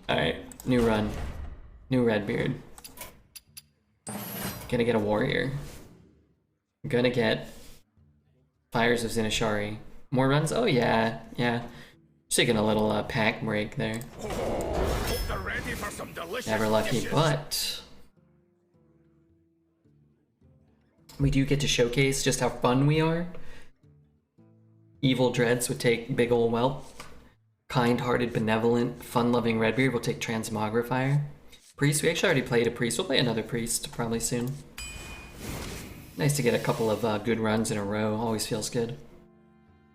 Alright, new run. New Redbeard. Gonna get a warrior. Gonna get Fires of Zinashari. More runs? Oh yeah, yeah. Just taking a little pack break there. Never lucky, but we do get to showcase just how fun we are. Evil Dreads would take Big Ol' Whelp. Kind-hearted, benevolent, fun-loving Redbeard will take Transmogrifier. Priest, we actually already played a Priest. We'll play another Priest probably soon. Nice to get a couple of good runs in a row. Always feels good.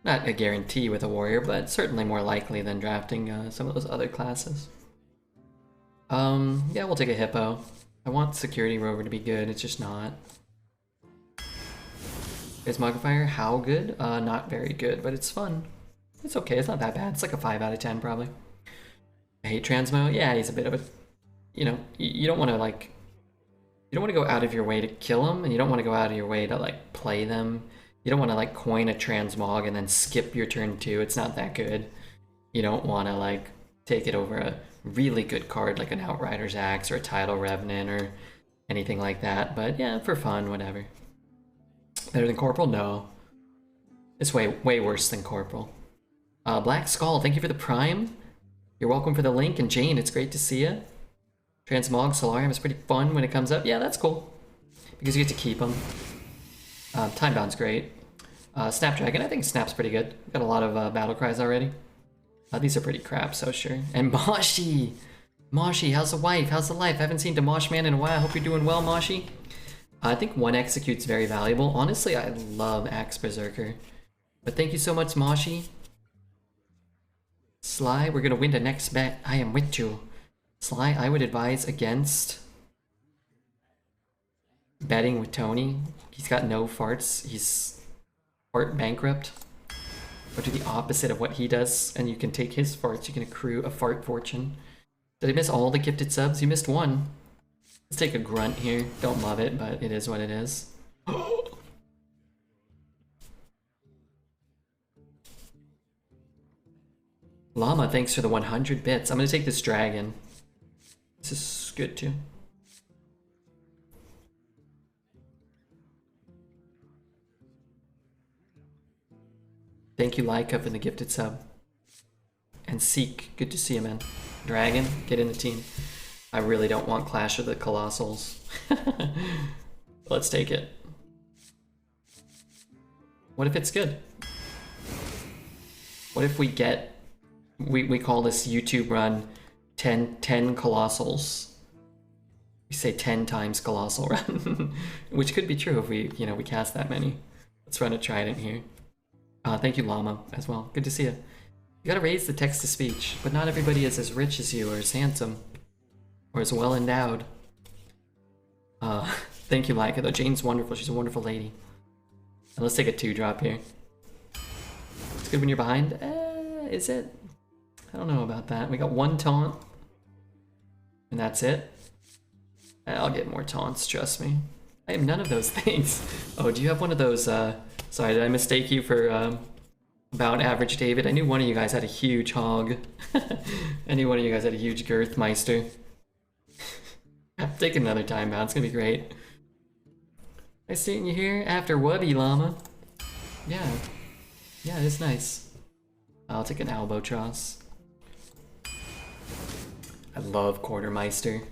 Not a guarantee with a warrior, but certainly more likely than drafting some of those other classes. Yeah, we'll take a hippo. I want security rover to be good, it's just not. Transmogrifier, how good? Not very good, but it's fun. It's okay, it's not that bad. It's like a 5 out of 10 probably. I hate Transmo. Yeah, he's a bit of a, you know, you don't want to like, you don't want to go out of your way to kill them, and you don't want to go out of your way to like play them. You don't want to like coin a transmog and then skip your turn 2. It's not that good. You don't want to like take it over a really good card like an Outrider's Axe or a Tidal Revenant or anything like that. But yeah, for fun, whatever. Better than Corporal? No. It's way worse than Corporal. Black Skull, thank you for the Prime. You're welcome for the link. And Jane, it's great to see you. Transmog Solarium is pretty fun when it comes up. Yeah, that's cool. Because you get to keep them. Timebound's great. Snapdragon, I think Snap's pretty good. Got a lot of battle cries already. These are pretty crap, so sure. And Moshi! Moshi, how's the wife? How's the life? I haven't seen Demosh Man in a while. I hope you're doing well, Moshi. I think one execute's very valuable. Honestly, I love Axe Berserker. But thank you so much, Moshi. Sly, we're gonna win the next bet. I am with you. Sly, I would advise against betting with Tony. He's got no farts. He's fart bankrupt. Or do the opposite of what he does, and you can take his farts. You can accrue a fart fortune. Did I miss all the gifted subs? You missed one. Let's take a grunt here. Don't love it, but it is what it is. Llama, thanks for the 100 bits. I'm gonna take this dragon. This is good too. Thank you, Laika, for the gifted sub. And Seek, good to see you, man. Dragon, get in the team. I really don't want Clash of the Colossals. Let's take it. What if it's good? What if we get... We call this YouTube run 10 Colossals. We say 10 times Colossal run. Which could be true if we, we cast that many. Let's run a Trident here. Thank you, Llama, as well. Good to see you. You gotta raise the text-to-speech, but not everybody is as rich as you, or as handsome, or as well-endowed. Thank you, Laika, though. Jane's wonderful. She's a wonderful lady. And let's take a 2-drop here. It's good when you're behind. Is it? I don't know about that. We got 1 taunt. And that's it. I'll get more taunts, trust me. I have none of those things. Oh, do you have one of those, sorry, did I mistake you for, about average David? I knew one of you guys had a huge hog. I knew one of you guys had a huge Girthmeister. Take another time out, it's gonna be great. Nice seeing you here after Wubby, Llama. Yeah. Yeah, it's nice. I'll take an Albatross. I love Quartermeister.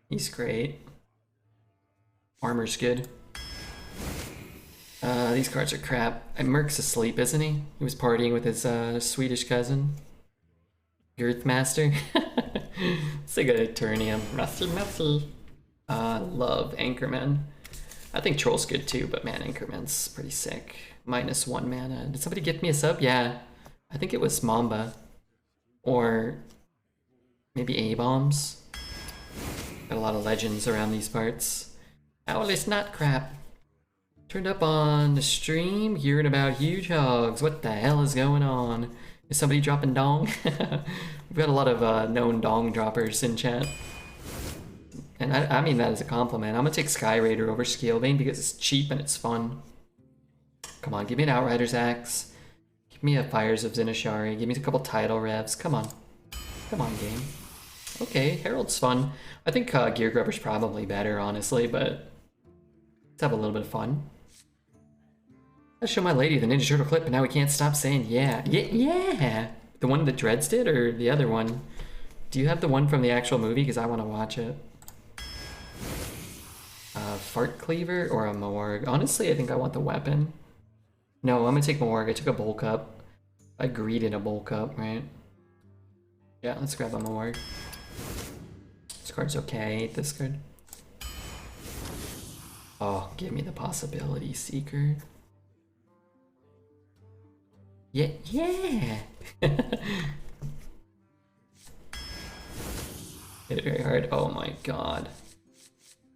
He's great. Armor's good. These cards are crap. And Merc's asleep, isn't he? He was partying with his Swedish cousin. Girthmaster. Let's take a Eternium. Messy. Love Anchorman. I think Troll's good too, but man, Anchorman's pretty sick. -1 mana. Did somebody gift me a sub? Yeah. I think it was Mamba. Or maybe A-Bombs. Got a lot of legends around these parts. Owl is not crap. Turned up on the stream, hearing about huge hogs. What the hell is going on? Is somebody dropping dong? We've got a lot of known dong droppers in chat. And I mean that as a compliment. I'm gonna take Sky Raider over Scalebane because it's cheap and it's fun. Come on, give me an Outrider's Axe. Give me a Fires of Zinashari. Give me a couple Tidal Revs. Come on. Come on, game. Okay, Herald's fun. I think Gear Grubber's probably better, honestly, but let's have a little bit of fun. I show my lady the Ninja Turtle clip, and now we can't stop saying yeah. Yeah! The one that Dreads did, or the other one? Do you have the one from the actual movie? Because I want to watch it. Fart Cleaver or a Morg? Honestly, I think I want the weapon. No, I'm gonna take Morg. I took a bulk up. I greeded a bulk up, right? Yeah, let's grab a Morg. This card's okay. This card. Oh, give me the Possibility Seeker. Yeah, yeah! Hit it very hard. Oh my god.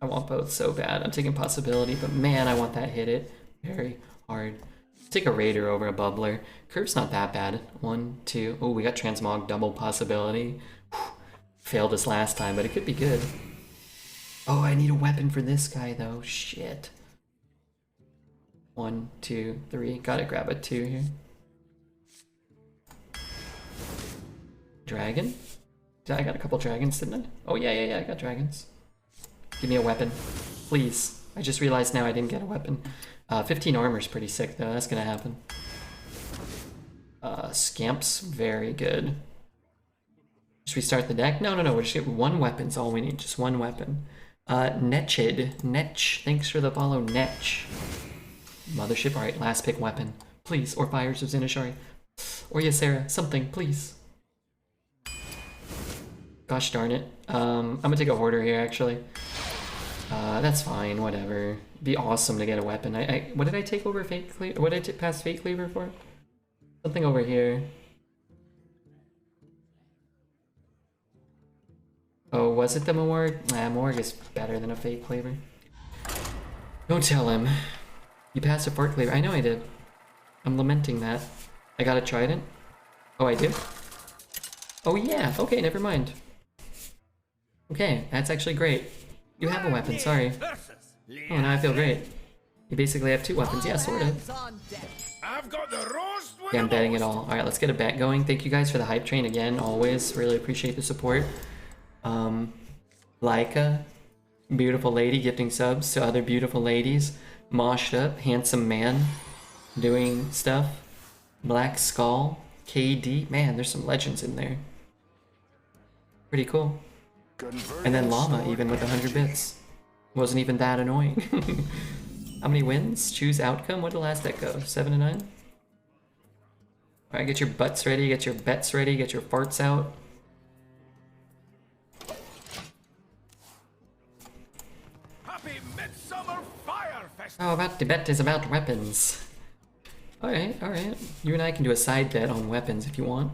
I want both so bad. I'm taking Possibility, but man, I want that hit it very hard. Take a Raider over a Bubbler. Curve's not that bad. 1, 2. Oh, we got Transmog double Possibility. Whew. Failed us last time, but it could be good. Oh, I need a weapon for this guy though. Shit. 1, 2, 3. Gotta grab a 2 here. Dragon? I got a couple dragons, didn't I? Oh yeah, I got dragons. Give me a weapon, please. I just realized now I didn't get a weapon. 15 armor's pretty sick though, that's gonna happen. Scamp's very good. Just restart the deck? No, we'll just get one weapon's all we need, just one weapon. Netch, thanks for the follow, Netch. Mothership, alright, last pick weapon. Please, or Fires of Zinashari. Or Ysera, something, please. Gosh darn it. I'm gonna take a Hoarder here, actually. That's fine, whatever. Be awesome to get a weapon. What did I take over Fate Cleaver? What did I pass Fate Cleaver for? Something over here. Oh, was it the Morg? Nah, Morg is better than a Fate Cleaver. Don't tell him. You passed a Fart Cleaver. I know I did. I'm lamenting that. I got a Trident? Oh, I do? Oh yeah, okay, never mind. Okay, that's actually great. You have a weapon, sorry. Oh, now I feel great. You basically have two weapons. Yeah, sort of. Yeah, I'm betting it all. Alright, let's get a bet going. Thank you guys for the hype train again, always. Really appreciate the support. Laika, beautiful lady, gifting subs to other beautiful ladies. Moshed up, handsome man, doing stuff. Black Skull, KD. Man, there's some legends in there. Pretty cool. And then Llama, even with 100 bits. Wasn't even that annoying. How many wins? Choose outcome? What did the last deck go? 7 to 9? Alright, get your butts ready, get your bets ready, get your farts out. Happy Midsummer Fire Festival! Oh, about the bet is about weapons. Alright. You and I can do a side bet on weapons if you want.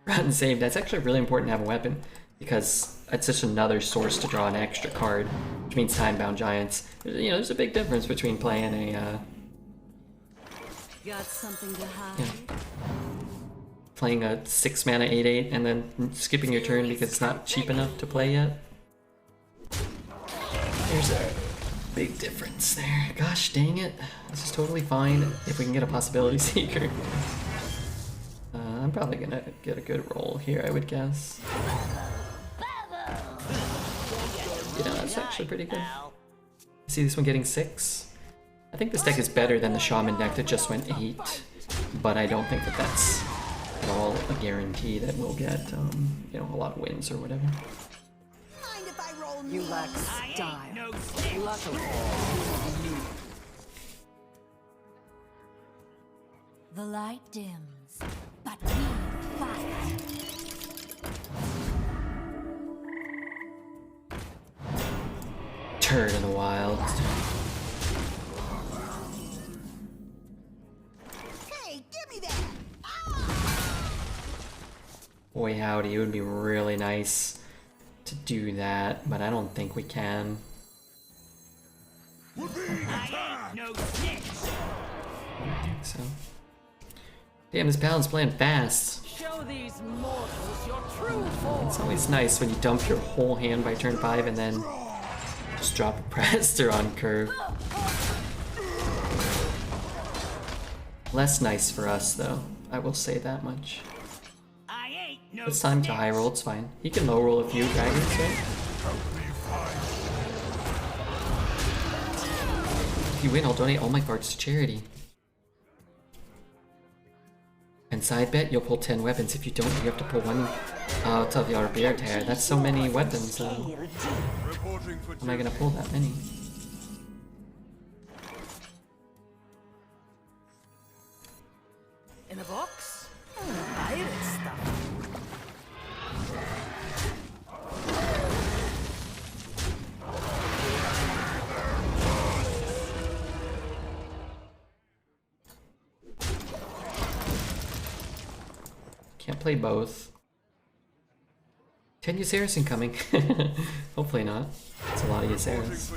Rotten save. That's actually really important to have a weapon because it's just another source to draw an extra card, which means Time-Bound Giants. You know, there's a big difference between playing a Got something to hide? Yeah. Playing a 6 mana 8/8 and then skipping your turn because it's not cheap enough to play yet. There's a big difference there. Gosh dang it. This is totally fine if we can get a Possibility Seeker. I'm probably gonna get a good roll here, I would guess. You know, that's actually pretty good. See this one getting 6? I think this deck is better than the Shaman deck that just went 8, but I don't think that that's at all a guarantee that we'll get, you know, a lot of wins or whatever. You lack style. Luckily. The light dims, but we fight. Turd in the wild. Hey, give me that! Boy howdy, it would be really nice to do that, but I don't think we can. I don't think so. Damn, this Paladin's playing fast. Show these mortals your true form. It's always nice when you dump your whole hand by turn 5 and then just drop a Prester on curve. Less nice for us, though. I will say that much. I ain't It's time to high roll, it's fine. He can low roll a few dragons, right? If you win, I'll donate all my cards to charity. And side bet, you'll pull 10 weapons. If you don't, you have to pull one out of your bear tear. That's so many weapons. How am I gonna pull that many? In a box? Pirate stuff. Can't play both. 10 Ysera's incoming. Hopefully not. It's a lot of Ysera's.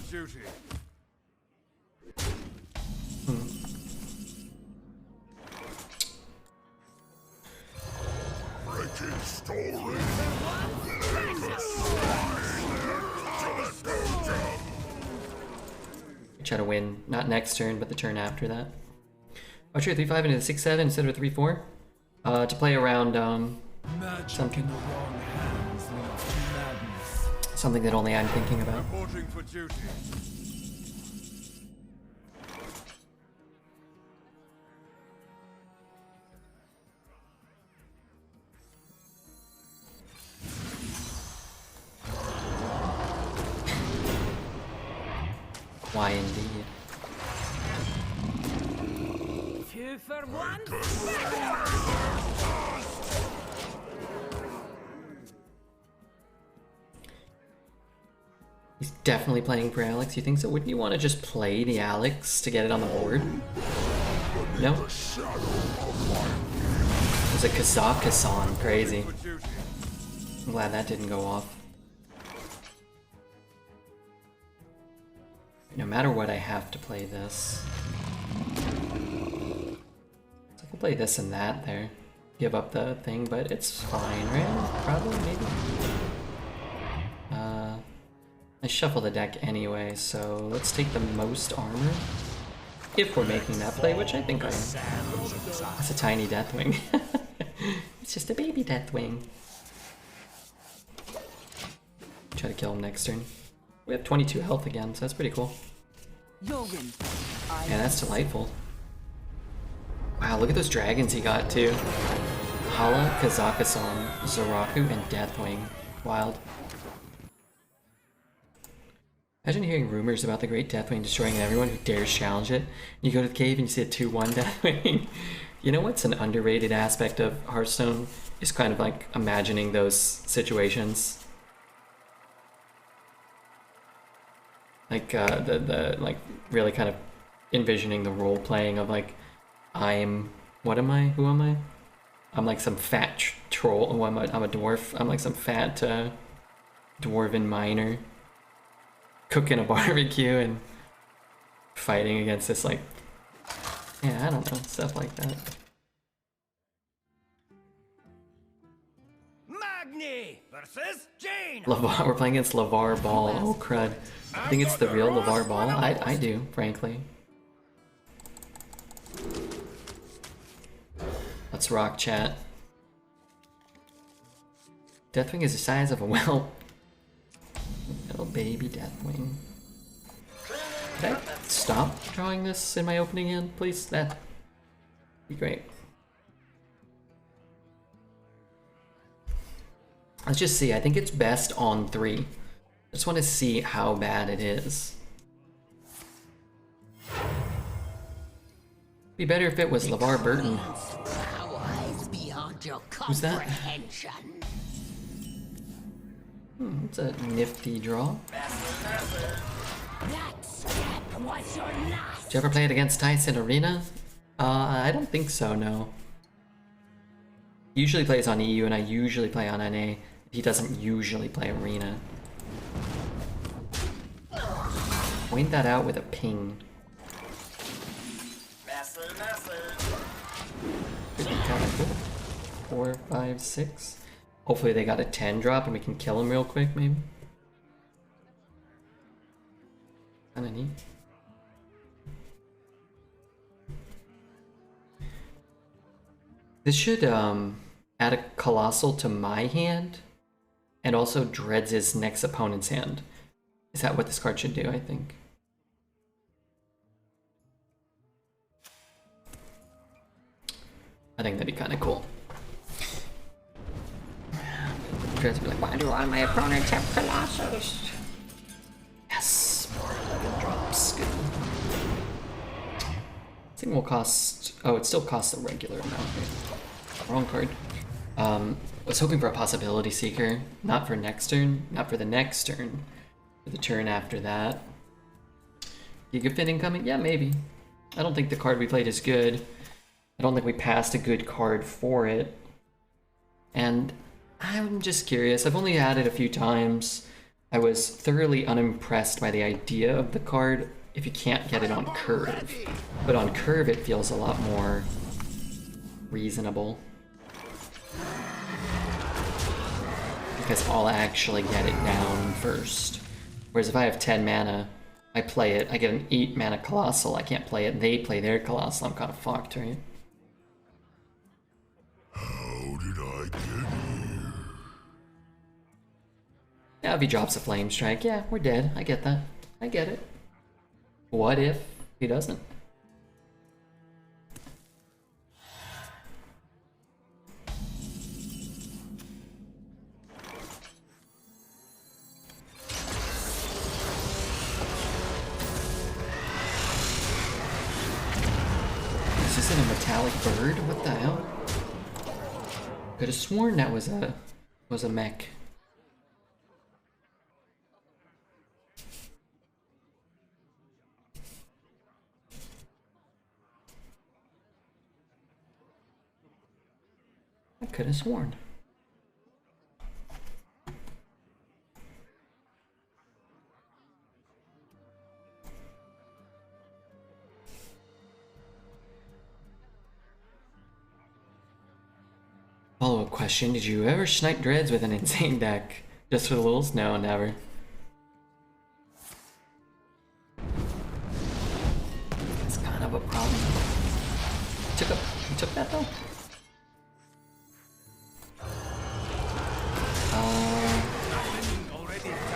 Try to win, not next turn, but the turn after that. Oh, sure, 3-5 into the 6-7 instead of 3-4. To play around something. Something that only I'm thinking about. Why indeed? Two for one. He's definitely playing for Alex. You think so? Wouldn't you want to just play the Alex to get it on the board? No? There's a Kazakhstan. Crazy. I'm glad that didn't go off. No matter what, I have to play this. So I can play this and that there. Give up the thing, but it's fine, right? Probably, maybe. I shuffle the deck anyway, so let's take the most armor. If we're making that play, which I think I am. It's a tiny Deathwing. It's just a baby Deathwing. Try to kill him next turn. We have 22 health again, so that's pretty cool. Yeah, that's delightful. Wow, look at those dragons he got too. Hala, Kazakhstan, Zoraku, and Deathwing. Wild. Imagine hearing rumors about the Great Deathwing destroying everyone who dares challenge it. You go to the cave and you see a 2-1 Deathwing. You know what's an underrated aspect of Hearthstone? Is kind of like imagining those situations. Like the like really kind of envisioning the role playing of like, what am I? Who am I? I'm like some fat troll. Oh, I'm a dwarf. I'm like some fat dwarven miner cooking a barbecue and fighting against this like, yeah, I don't know, stuff like that. Magni versus Jane. LeVar, we're playing against LeVar Ball. Oh crud. I think it's the real LeVar Ball. I do, frankly. Let's rock, chat. Deathwing is the size of a whelp. Little baby Deathwing. Could I stop drawing this in my opening hand, please? That'd be great. Let's just see. I think it's best on 3. I just want to see how bad it is. Be better if it was LeVar Burton. Who's that? It's a nifty draw. Did you ever play it against Tice in Arena? I don't think so, no. He usually plays on EU and I usually play on NA. He doesn't usually play Arena. Point that out with a ping. Could be kind of cool. 4, 5, 6. Hopefully they got a 10 drop and we can kill him real quick, maybe. Kinda neat. This should add a Colossal to my hand, and also dreads his next opponent's hand. Is that what this card should do, I think? I think that'd be kind of cool. Dreads would be like, why do all my opponents have Colossals? Yes, more 11 drops. Good. This thing will cost... Oh, it still costs a regular amount. Right? Wrong card. Was hoping for a Possibility Seeker. Not for next turn. Not for the next turn. For the turn after that. Gigafin incoming? Yeah, maybe. I don't think the card we played is good. I don't think we passed a good card for it. And I'm just curious. I've only had it a few times. I was thoroughly unimpressed by the idea of the card if you can't get it on curve. But on curve it feels a lot more reasonable. Because I'll actually get it down first. Whereas if I have 10 mana, I play it, I get an 8 mana Colossal, I can't play it, they play their Colossal, I'm kind of fucked, right? How did I get here? Yeah, if he drops a Flame Strike, yeah, we're dead, I get that. I get it. What if he doesn't? Is this a metallic bird? What the hell? Could have sworn that was a mech. I could have sworn. Follow-up question, did you ever snipe dreads with an insane deck? Just for the lulz? No, never. It's kind of a problem. You took that though?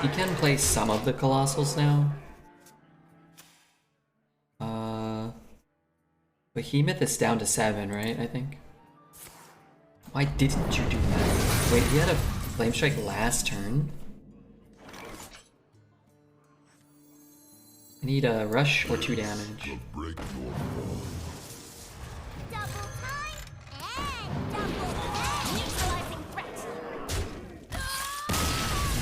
You can play some of the Colossals now. Behemoth is down to 7, right, I think? Why didn't you do that? Wait, he had a Flame Strike last turn? I need a rush or 2 damage. Break your wall. Double time and double neutralizing threat.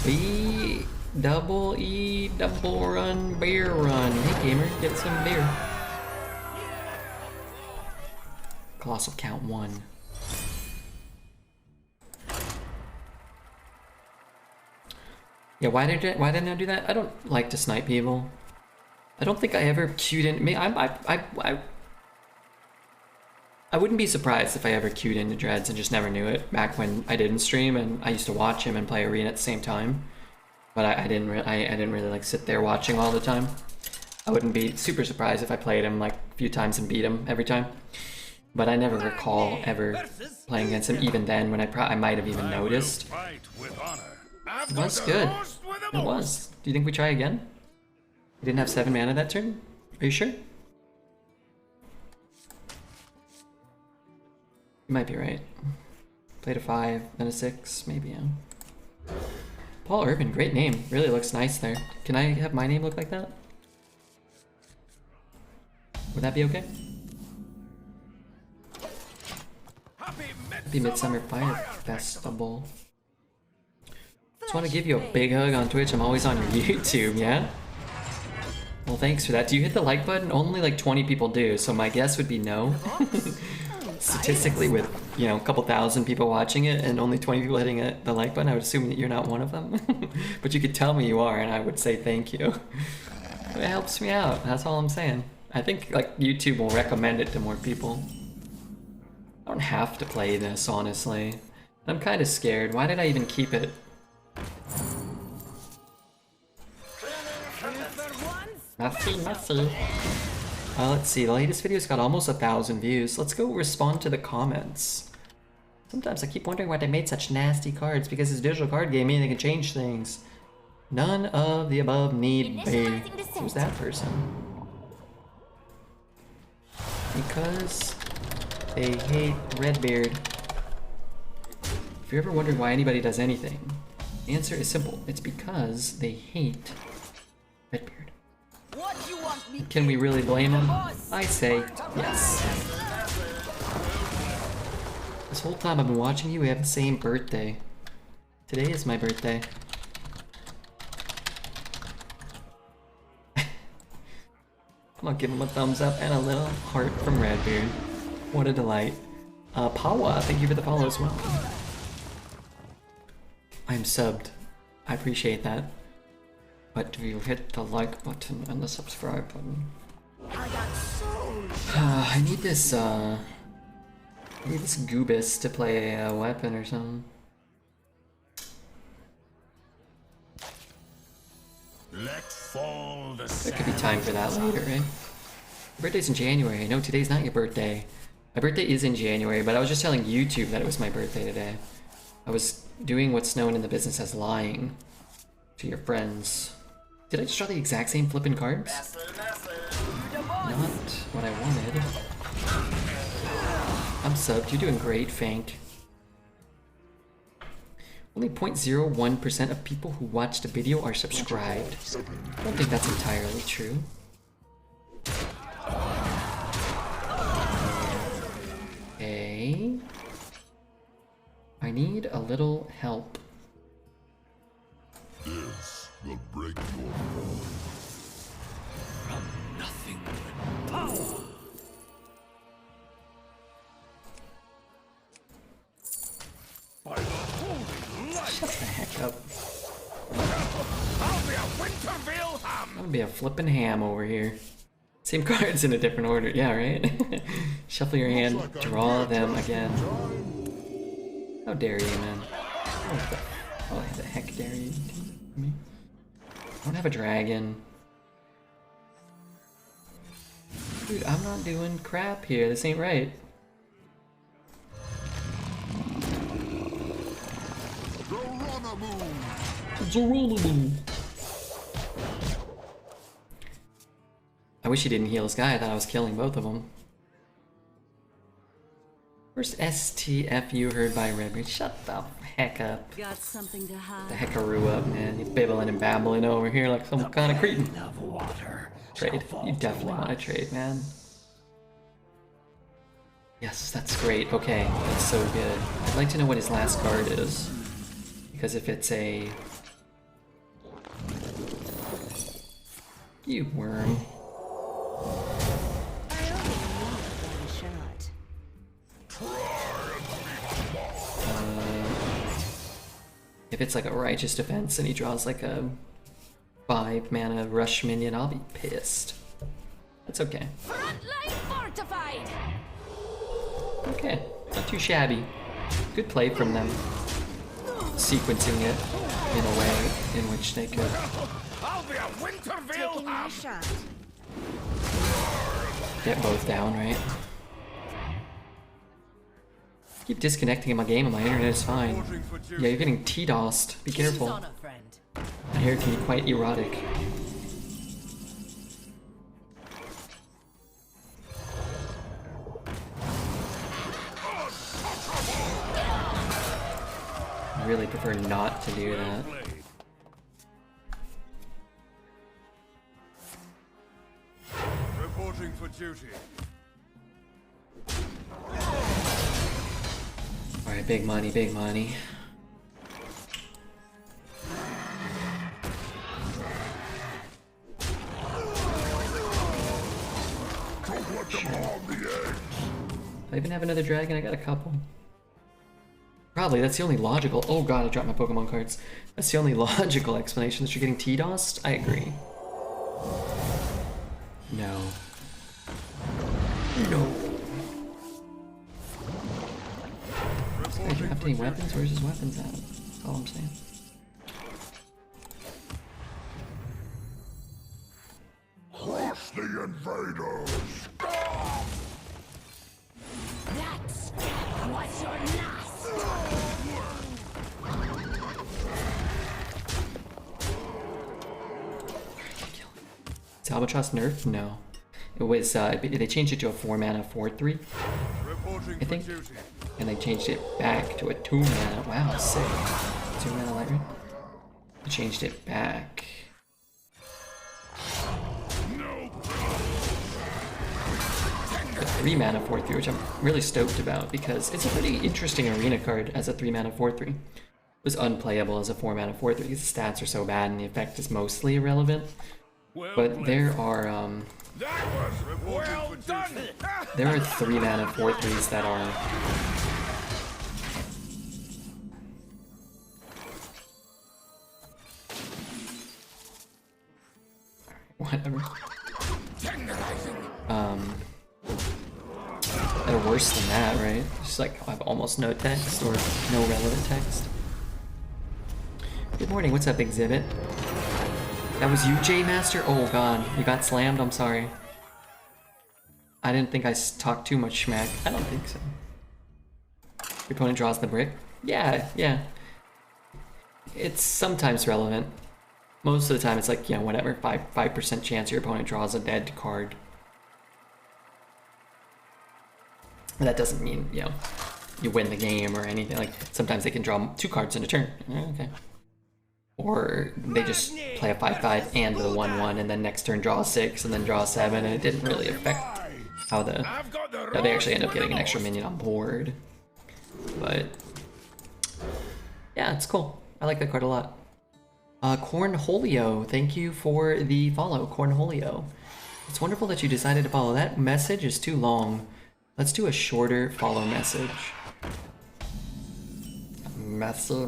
B, double E, double run, beer run. Hey gamer, get some beer. Colossal count 1. Yeah, why didn't I do that? I don't like to snipe people. I don't think I ever queued in. I wouldn't be surprised if I ever queued into Dreads and just never knew it. Back when I didn't stream and I used to watch him and play Arena at the same time, but I didn't really like sit there watching all the time. I wouldn't be super surprised if I played him like a few times and beat him every time. But I never recall ever playing against him. Even then, when I might have even noticed. It was good. It was. Do you think we try again? We didn't have 7 mana that turn? Are you sure? You might be right. Played a 5, then a 6, maybe, yeah. Paul Urban, great name. Really looks nice there. Can I have my name look like that? Would that be okay? Happy Midsummer Fire Festival. Just want to give you a big hug on Twitch. I'm always on your YouTube, yeah? Well, thanks for that. Do you hit the like button? Only like 20 people do, so my guess would be no. Statistically, with, you know, a couple thousand people watching it and only 20 people hitting the like button, I would assume that you're not one of them. But you could tell me you are, and I would say thank you. It helps me out. That's all I'm saying. I think like YouTube will recommend it to more people. I don't have to play this, honestly. I'm kind of scared. Why did I even keep it? Messy. Let's see, the latest video's got almost 1,000 views. Let's go respond to the comments. Sometimes I keep wondering why they made such nasty cards, because it's a digital card game, meaning they can change things. None of the above need be. Initializing descent. Who's that person? Because they hate Redbeard. If you're ever wondering why anybody does anything, the answer is simple. It's because they hate Redbeard. What you want me Can we really blame them? I say yes. This whole time I've been watching you, we have the same birthday. Today is my birthday. I'm gonna give him a thumbs up and a little heart from Redbeard. What a delight. Pawa, thank you for the follow as well. I'm subbed. I appreciate that. But do you hit the like button and the subscribe button? I got soul. I need this Goobus to play a weapon or something. Let fall the There could be time for that later, right? Your birthday's in January. No, today's not your birthday. My birthday is in January, but I was just telling YouTube that it was my birthday today. I was doing what's known in the business as lying to your friends. Did I just draw the exact same flippin' cards? Not what I wanted. I'm subbed. You're doing great, Fank. Only 0.01% of people who watch the video are subscribed. I don't think that's entirely true. Okay. I need a little help. This will break your fall. Nothing but power. By the holy light, Shut the heck up. I'll be a Winterville ham. I'm gonna be a flippin' ham over here. Same cards in a different order. Yeah, right? Shuffle your hand, draw them again. How dare you, man? How the heck dare you? I don't have a dragon. Dude, I'm not doing crap here. This ain't right. I wish he didn't heal this guy. I thought I was killing both of them. Where's STFU heard by Redbeard? Shut the heck up. Got something to hide. The heckaroo up, man. You're bibbling and babbling over here like some kind of cretin. Of water. Trade. You definitely want to trade, man. Yes, that's great. Okay, that's so good. I'd like to know what his last card is. Because if it's a... You worm. I only want one shot. If it's like a righteous defense and he draws like a 5 mana rush minion, I'll be pissed. That's okay. Frontline fortified. Okay, not too shabby. Good play from them. Sequencing it in a way in which they could. I'll be a Winterville Taking my ham. shot. Get both down, right? Keep disconnecting in my game and my internet is fine. Yeah, you're getting T-DOSed. Be careful. On a friend. My hair can be quite erotic. I really prefer not to do that. Reporting for duty. Alright, big money, big money. Do I even have another dragon? I got a couple. Probably, that's the only logical... Oh god, I dropped my Pokemon cards. That's the only logical explanation that you're getting T-DOSed? I agree. No. No. This guy dropped any weapons? Where's his weapons at? That's all I'm saying. Crush the invaders! That was your last. Is Albatross nerfed? No. It was, they changed it to a 4 mana 4/3, Reporting I think. for duty. And they changed it back to a 2 mana. Wow, sick. 2 mana light ring. They changed it back. A 3 mana 4/3, which I'm really stoked about because it's a pretty interesting arena card as a 3 mana 4/3. It was unplayable as a 4 mana 4/3 because the stats are so bad and the effect is mostly irrelevant. But there are That was well done. there are 3 mana 4/3s that are whatever. They're worse than that, right? Just like have almost no text or no relevant text. Good morning, what's up, Exhibit? That was you, J-Master? Oh god, you got slammed? I'm sorry. I didn't think I talked too much smack. I don't think so. Your opponent draws the brick? Yeah, yeah. It's sometimes relevant. Most of the time it's like, you know, whatever, 5% chance your opponent draws a dead card. That doesn't mean, you know, you win the game or anything. Like, sometimes they can draw 2 cards in a turn. Okay. Or they just play a 5/5 and the 1/1 and then next turn draw a 6 and then draw a 7 and it didn't really affect how the... I've got the No, they actually end up getting an extra minion on board. But... yeah, it's cool. I like that card a lot. Cornholio, thank you for the follow, Cornholio. It's wonderful that you decided to follow. That message is too long. Let's do a shorter follow message. Messy.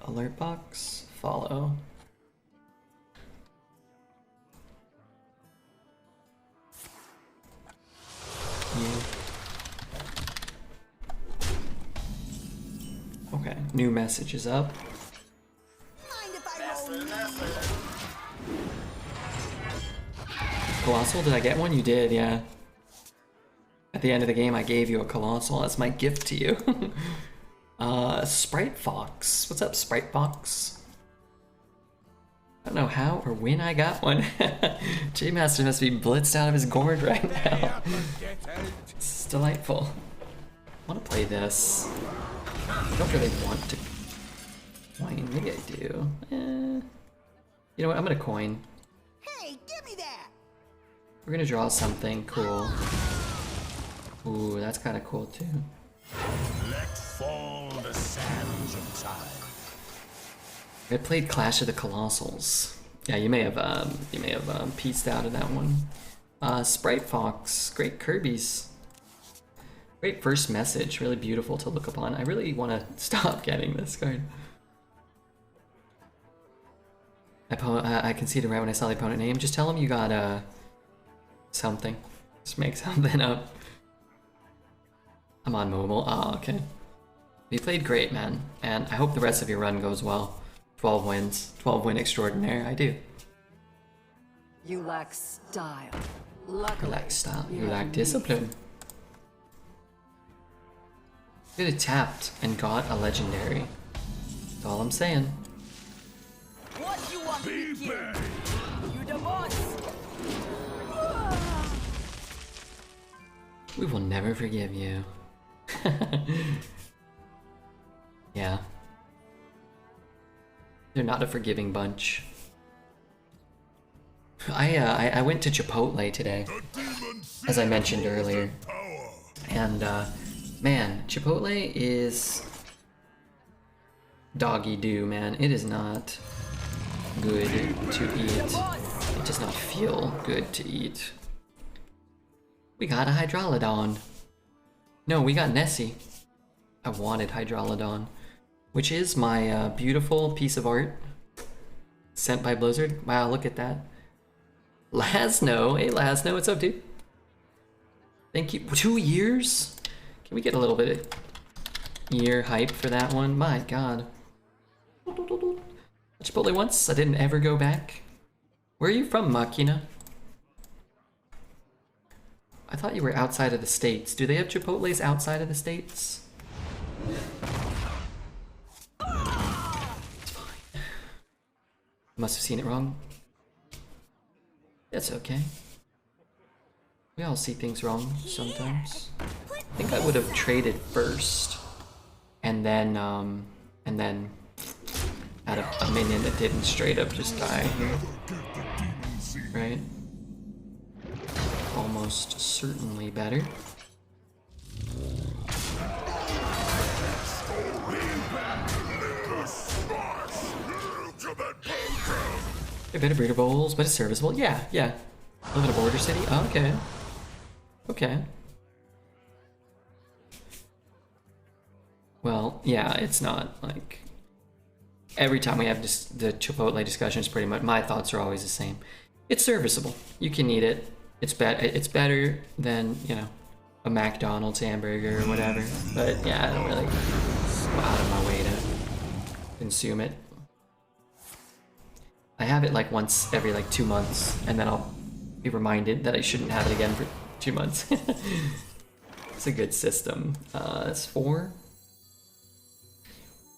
Alert box, follow. Okay, new message is up. Mind if I roll? Colossal, did I get one? You did, yeah. At the end of the game, I gave you a Colossal. That's my gift to you. Sprite Fox. What's up, Sprite Fox? I don't know how or when I got one. J-Master must be blitzed out of his gourd right now. It's delightful. I want to play this. I don't really want to coin. Maybe I do. You know what? I'm gonna coin. Hey, give me that! We're gonna draw something cool. Ooh, that's kind of cool too. Let fall the sands of time. I played Clash of the Colossals. Yeah, you may have pieced out of that one. Sprite Fox, great Kirby's. Great first message, really beautiful to look upon. I really want to stop getting this card. I conceded right when I saw the opponent name. Just tell him you got something. Just make something up. I'm on mobile. Oh, okay. You played great, man. And I hope the rest of your run goes well. 12 wins. 12 win extraordinaire. I do. You lack style. You Luckily, lack style. You have lack me. discipline. You could have tapped and got a legendary. That's all I'm saying. What you want me to kill? You the boss! We will never forgive you. Yeah. They're not a forgiving bunch. I went to Chipotle today, as I mentioned earlier. And man, Chipotle is doggy do, man. It is not good to eat. It does not feel good to eat. We got a Hydrolodon. No, we got Nessie. I wanted Hydrolodon, which is my beautiful piece of art sent by Blizzard. Wow, look at that. Lasno, hey Lasno, what's up, dude? Thank you. 2 years? Can we get a little bit of year hype for that one? My god. Chipotle once, I didn't ever go back. Where are you from, Makina? I thought you were outside of the States. Do they have Chipotles outside of the States? It's fine. Must have seen it wrong. That's okay. We all see things wrong sometimes. I think I would have traded first, and then had a minion that didn't straight up just die here, right? Almost certainly better. A bit of breeder bowls, but it's serviceable. Yeah, yeah. Live in a border city. Oh, okay. Okay. Well, yeah, it's not like every time we have the Chipotle discussions. Pretty much, my thoughts are always the same. It's serviceable. You can eat it. It's better than, you know, a McDonald's hamburger or whatever. But yeah, I don't really go out of my way to consume it. I have it like once every like 2 months, and then I'll be reminded that I shouldn't have it again for 2 months. It's a good system. That's 4,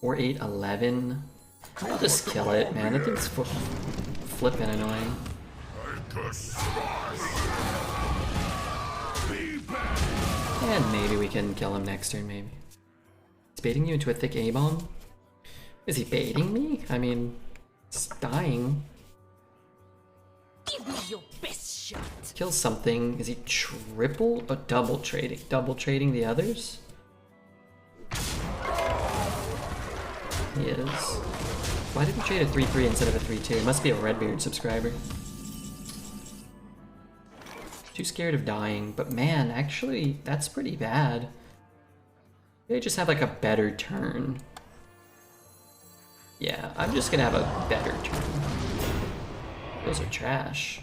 8, 11. I'll just kill it, man. That thing's flipping annoying. And maybe we can kill him next turn, maybe. He's baiting you into a thick A-bomb? Is he baiting me? I mean, it's dying. Give me your best shot. Kill something. Is he triple or double trading? Double trading the others? He is. Why did we trade a 3-3 instead of a 3-2? It must be a Redbeard subscriber. Too scared of dying, but man, actually, that's pretty bad. They just have like a better turn. Yeah, I'm just gonna have a better turn. Those are trash.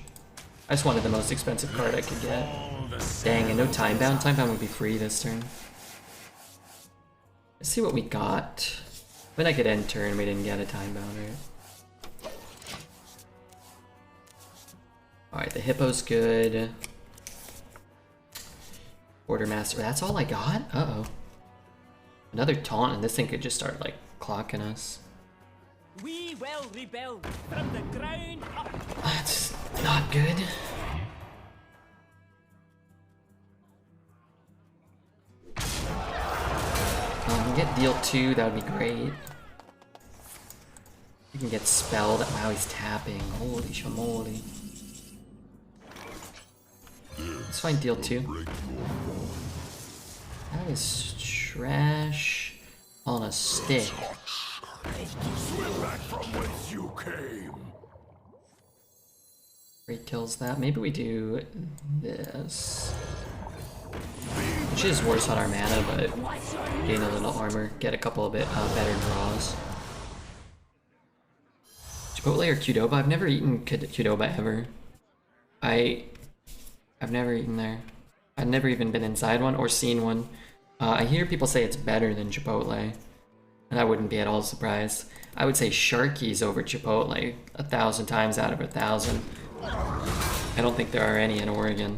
I just wanted the most expensive card I could get. Dang, and no time bound. Time bound would be free this turn. Let's see what we got. When I could end turn, we didn't get a time bound, right? Alright, the hippo's good. Quartermaster, that's all I got? Uh-oh. Another taunt, and this thing could just start, like, clocking us. We will rebuild from the ground up. That's not good. Get deal 2, that would be great. You can get spelled. Wow, he's tapping. Holy shamoly. Let's find deal 2. That is trash on a stick. Swim back from whence you came. Great kills that. Maybe we do this. Which is worse on our mana, but gain a little armor, get a couple of better draws. Chipotle or Qdoba? I've never eaten Qdoba ever. I've never eaten there. I've never even been inside one or seen one. I hear people say it's better than Chipotle, and I wouldn't be at all surprised. I would say Sharky's over Chipotle 1,000 times out of 1,000. I don't think there are any in Oregon.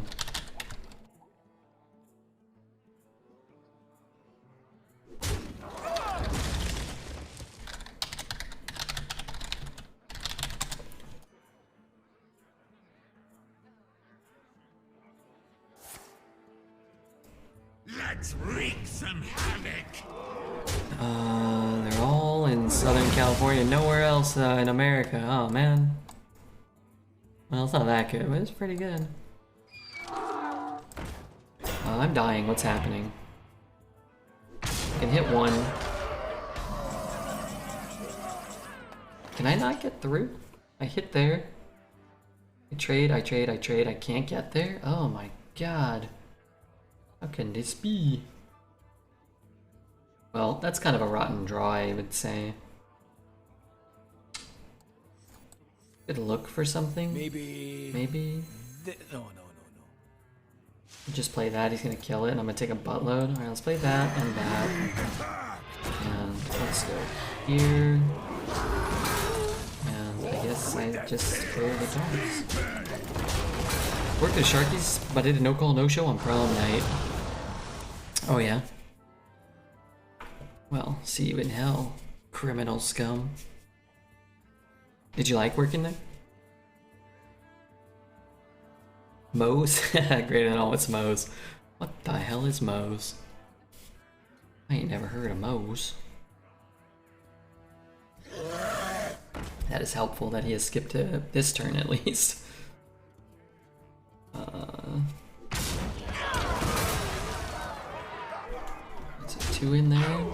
Let's wreak some havoc. They're all in Southern California, nowhere else in America. Oh man. Well, it's not that good, but it's pretty good. I'm dying. What's happening? I can hit one. Can I not get through? I hit there. I trade. I can't get there. Oh my god. How can this be? Well, that's kind of a rotten draw, I would say. Could look for something. Maybe. No. Just play that. He's gonna kill it, and I'm gonna take a buttload. All right, let's play that and that. And let's go here. And I guess I just clear the cards. Worked at Sharky's, but I did a no-call, no-show on prom night. Oh yeah. Well, see you in hell, criminal scum. Did you like working there? Moe's? Greater than all, what's Moe's? What the hell is Moe's? I ain't never heard of Moe's. That is helpful that he has skipped to this turn at least. Is it 2 in there?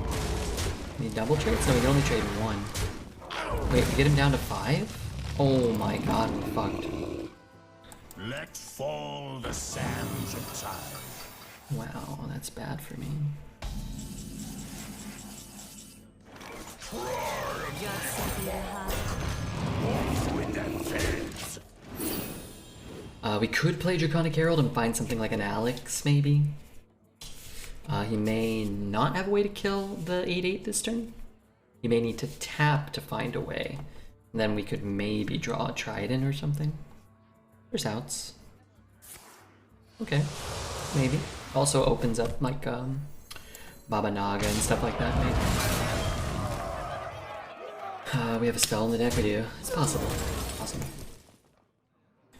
Any double trades? No, we can only trade 1. Wait, we get him down to 5? Oh my god, we're fucked. Let fall the sands of time. Wow, that's bad for me. Got something to hide. With the fence. We could play Draconic Herald and find something like an Alex, maybe. He may not have a way to kill the 8/8 this turn. He may need to tap to find a way. And then we could maybe draw a Trident or something. There's outs. Okay, maybe. Also opens up like Baba Naga and stuff like that, maybe. We have a spell in the deck, we do. It's possible. Possible.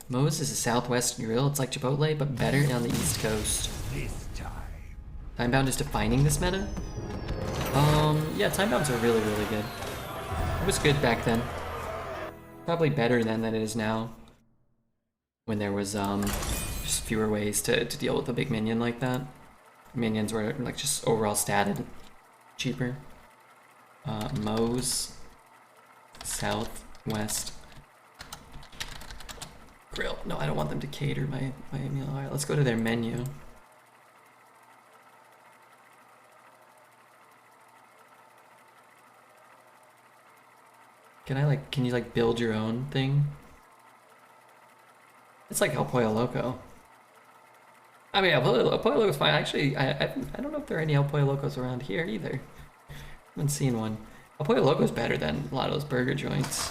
Moe's is a southwest grill. It's like Chipotle, but better on the east coast. This time. Timebound is defining this meta? Yeah, timebounds are really, really good. It was good back then. Probably better then than it is now. When there was just fewer ways to deal with a big minion like that. Minions were like just overall statted cheaper. Moe's southwest grill. No, I don't want them to cater my meal. Alright, let's go to their menu. Can you like build your own thing? It's like El Pollo Loco. I mean, El Pollo Loco's fine. Actually, I don't know if there are any El Pollo Locos around here either. Haven't seen one. El Pollo Loco's better than a lot of those burger joints.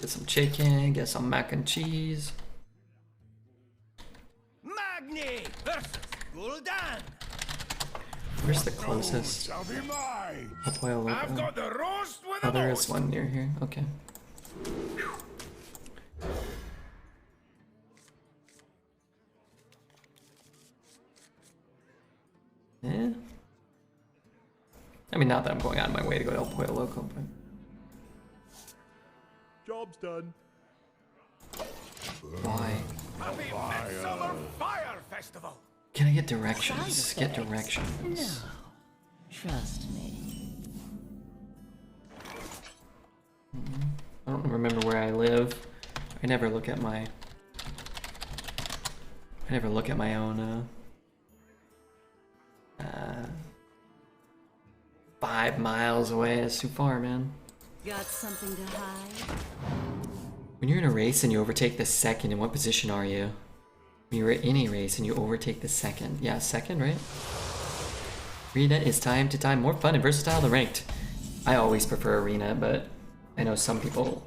Get some chicken, get some mac and cheese. Magni versus Gul'dan. Where's the closest Shall be mine. El Pollo I've Loco? got the roast with Oh, a there most. is one near here. Okay. Eh. I mean, not that I'm going out of my way to go to El Pollo Loco, but Job's done. why? Happy Midsummer Fire Festival. Can I get directions? Get directions. Trust me. I don't remember where I live. I never look at my own 5 miles away. That's too far, man. Got something to hide. When you're in a race and you overtake the second, in what position are you? When you're in a race and you overtake the second. Yeah, second, right? Arena is time to time more fun and versatile than ranked. I always prefer arena, but I know some people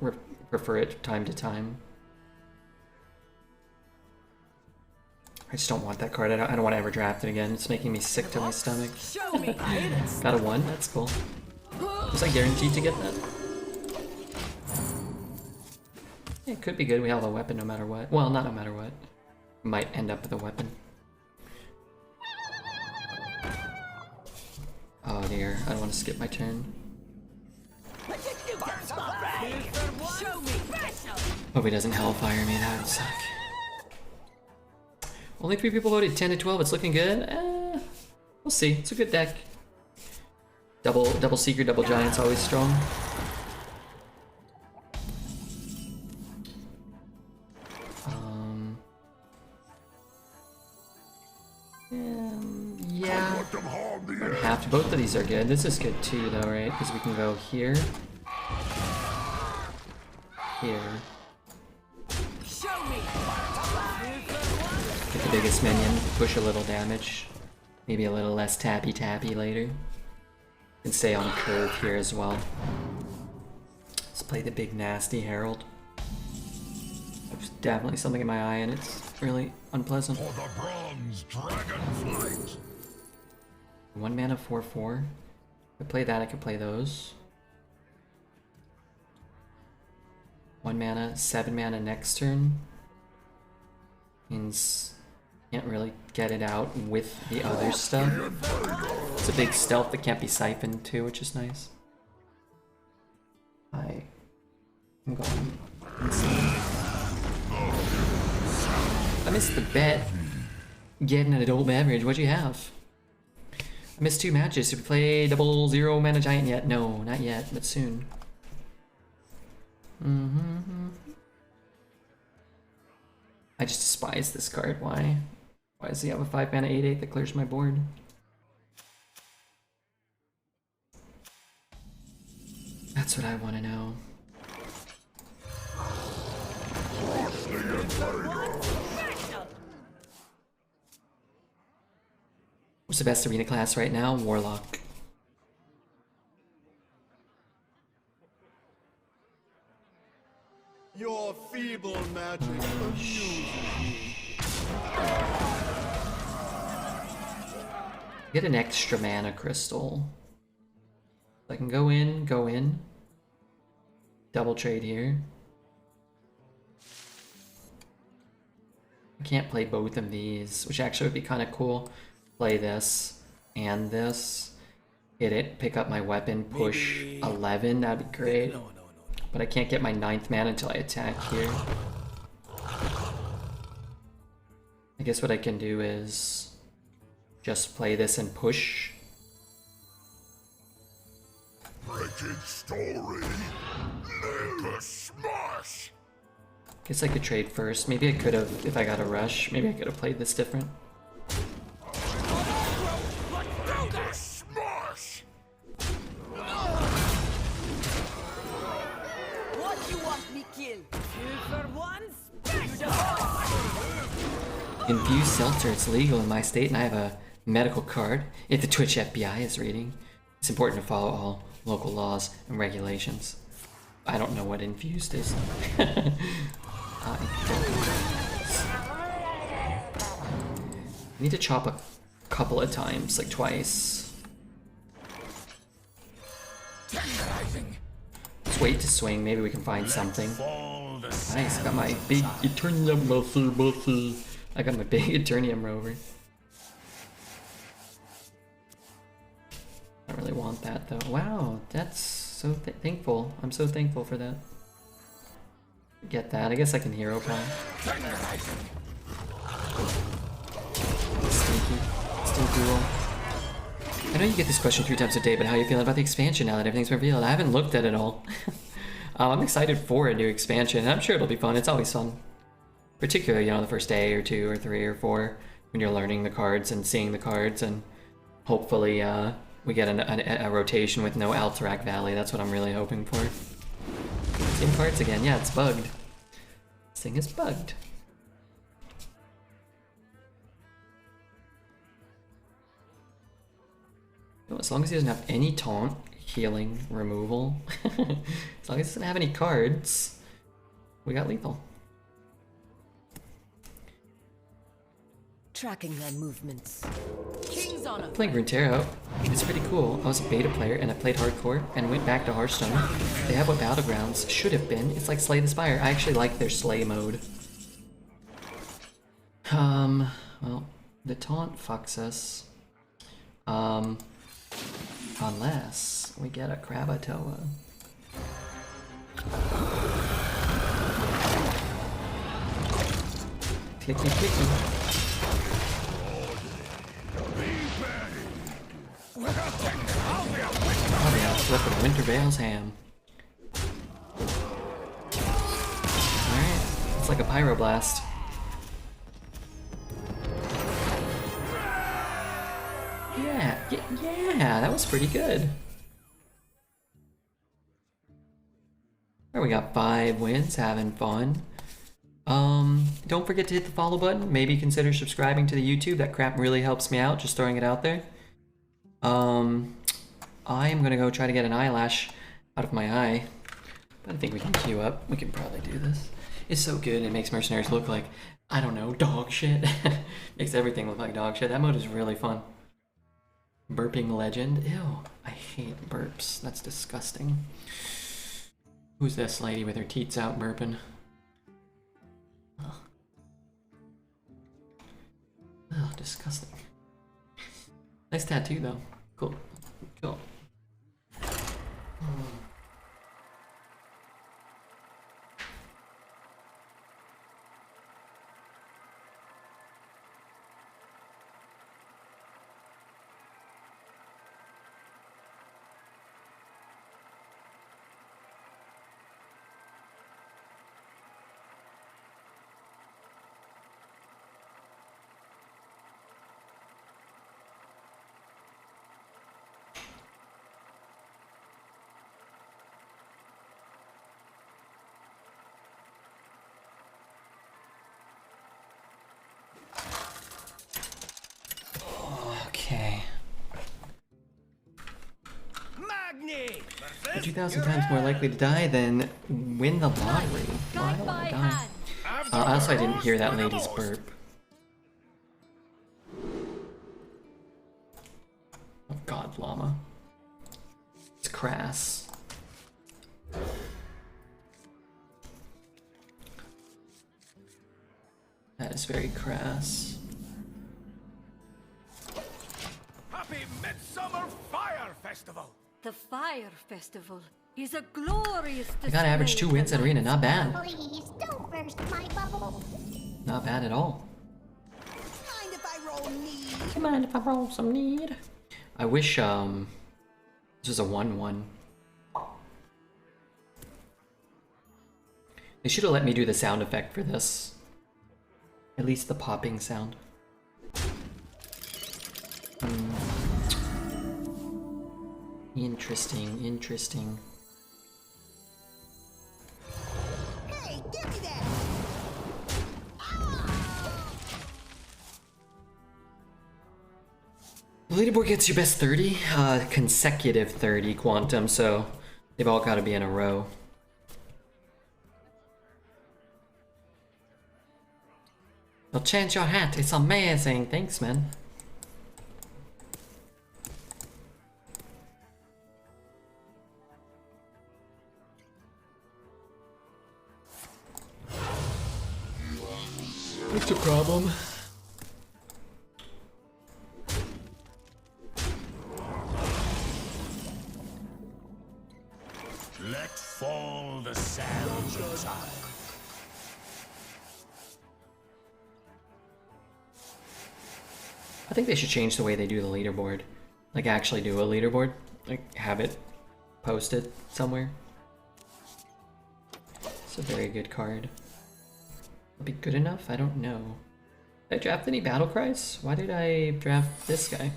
prefer it time to time. I just don't want that card. I don't want to ever draft it again. It's making me sick to my stomach. Show me. Got a 1? That's cool. Was I guaranteed to get that? Yeah, it could be good. We have a weapon no matter what. Well, not no matter what. Might end up with a weapon. Oh dear, I don't want to skip my turn. Show me. Hope he doesn't hellfire me, that would suck. Only 3 people voted, 10 to 12, it's looking good. We'll see, it's a good deck. Double Seeker, double Giant's always strong. Yeah. Half to both of these are good. This is good too, though, right? Because we can go here, here. Show me. Get the biggest minion, push a little damage, maybe a little less tappy later. And stay on curve here as well. Let's play the big nasty Herald. There's definitely something in my eye and it's really unpleasant. For the bronze dragonflight. 1 mana 4/4. If I play that, I could play those. 1 mana, 7 mana next turn. Means can't really get it out with the other stuff. It's a big stealth that can't be siphoned too, which is nice. I'm going insane. I missed the bet. Getting an adult beverage. What'd you have? I missed 2 matches. Did we play double 0 mana giant yet? No, not yet, but soon. I just despise this card. Why? Why does he have a 5 mana 8/8 that clears my board? That's what I want to know. What's the best arena class right now? Warlock. Your feeble magic amuses me. Get an extra mana crystal. I can go in. Double trade here. I can't play both of these, which actually would be kind of cool. Play this and this. Hit it, pick up my weapon, push 11, that'd be great. No. But I can't get my 9th mana until I attack here. I guess what I can do is just play this and push. Wretched story. Make a smash. Guess I could trade first. Maybe I could have, if I got a rush, maybe I could have played this different. Smash. What you want me kill? Two for one, special! Infused seltzer, it's legal in my state and I have a medical card. If the Twitch FBI is reading, it's important to follow all local laws and regulations. I don't know what infused is. I need to chop a couple of times, like twice. Let's wait to swing, maybe we can find something. Nice, I got my big Eternium Buffy. I got my big Eternium Rover. I don't really want that though. Wow, that's so thankful. I'm so thankful for that. Get that. I guess I can hero pile. Stinky roll. I know you get this question 3 times a day, but how are you feeling about the expansion now that everything's revealed? I haven't looked at it all. I'm excited for a new expansion, and I'm sure it'll be fun. It's always fun. Particularly, you know, the first day or 2 or 3 or 4, when you're learning the cards and seeing the cards, and hopefully we get a rotation with no Alterac Valley. That's what I'm really hoping for. Same cards again. Yeah, it's bugged. This thing is bugged. As long as he doesn't have any taunt, healing, removal, as long as he doesn't have any cards, we got lethal. Tracking their movements. King's on a Playing Runeterra, it's pretty cool. I was a beta player and I played hardcore and went back to Hearthstone. They have what Battlegrounds should have been. It's like Slay the Spire. I actually like their Slay mode. Well, the taunt fucks us. Unless we get a Krakatoa. Clicky clicky. Oh yeah, flip of Winter Veil's ham. Alright, it's like a pyroblast. Yeah, that was pretty good. Alright, we got 5 wins, having fun. Don't forget to hit the follow button. Maybe consider subscribing to the YouTube. That crap really helps me out, just throwing it out there. I am gonna go try to get an eyelash out of my eye. But I think we can queue up. We can probably do this. It's so good, it makes mercenaries look like, I don't know, dog shit. Makes everything look like dog shit. That mode is really fun. Burping legend. Ew, I hate burps. That's disgusting. Who's this lady with her teats out burping? Oh, disgusting. Nice tattoo though. Cool. Cool. Okay. Magni! You're 2,000 times more likely to die than win the lottery. Why do I by die? hand. Also, I didn't hear that lady's burp. Oh god, llama. It's crass. That is very crass. Happy Midsummer Fire Festival! The Fire Festival is a glorious I got average 2 wins at arena, not bad. Please don't burst my bubble. Not bad at all. Mind if I roll need? Come on, if I roll some need. I wish this was a 1-1. They should have let me do the sound effect for this. At least the popping sound. Interesting, interesting. Hey, give me that! The leaderboard gets you best 30, consecutive 30 quantum, so they've all got to be in a row. They'll change your hat, it's amazing. Thanks, man. What's the problem? Let fall the sands of time. I think they should change the way they do the leaderboard. Like actually do a leaderboard. Like have it posted somewhere. It's a very good card. Would be good enough? I don't know. Did I draft any battle cries? Why did I draft this guy?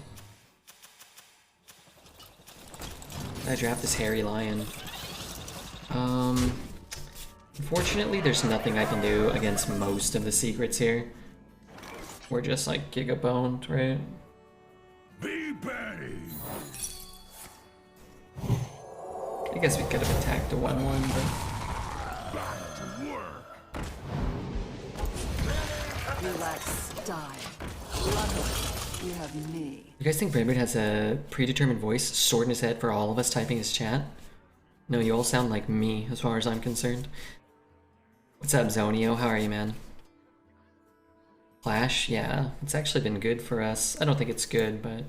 Did I draft this hairy lion? Unfortunately there's nothing I can do against most of the secrets here. We're just like gigaboned, right? Be brave. I guess we could have attacked a 1-1, but... You lack style. Luckily, you have me. You guys think Brainbird has a predetermined voice stored in his head for all of us typing his chat? No, you all sound like me, as far as I'm concerned. What's up, Zonio? How are you, man? Flash? Yeah, it's actually been good for us. I don't think it's good, but...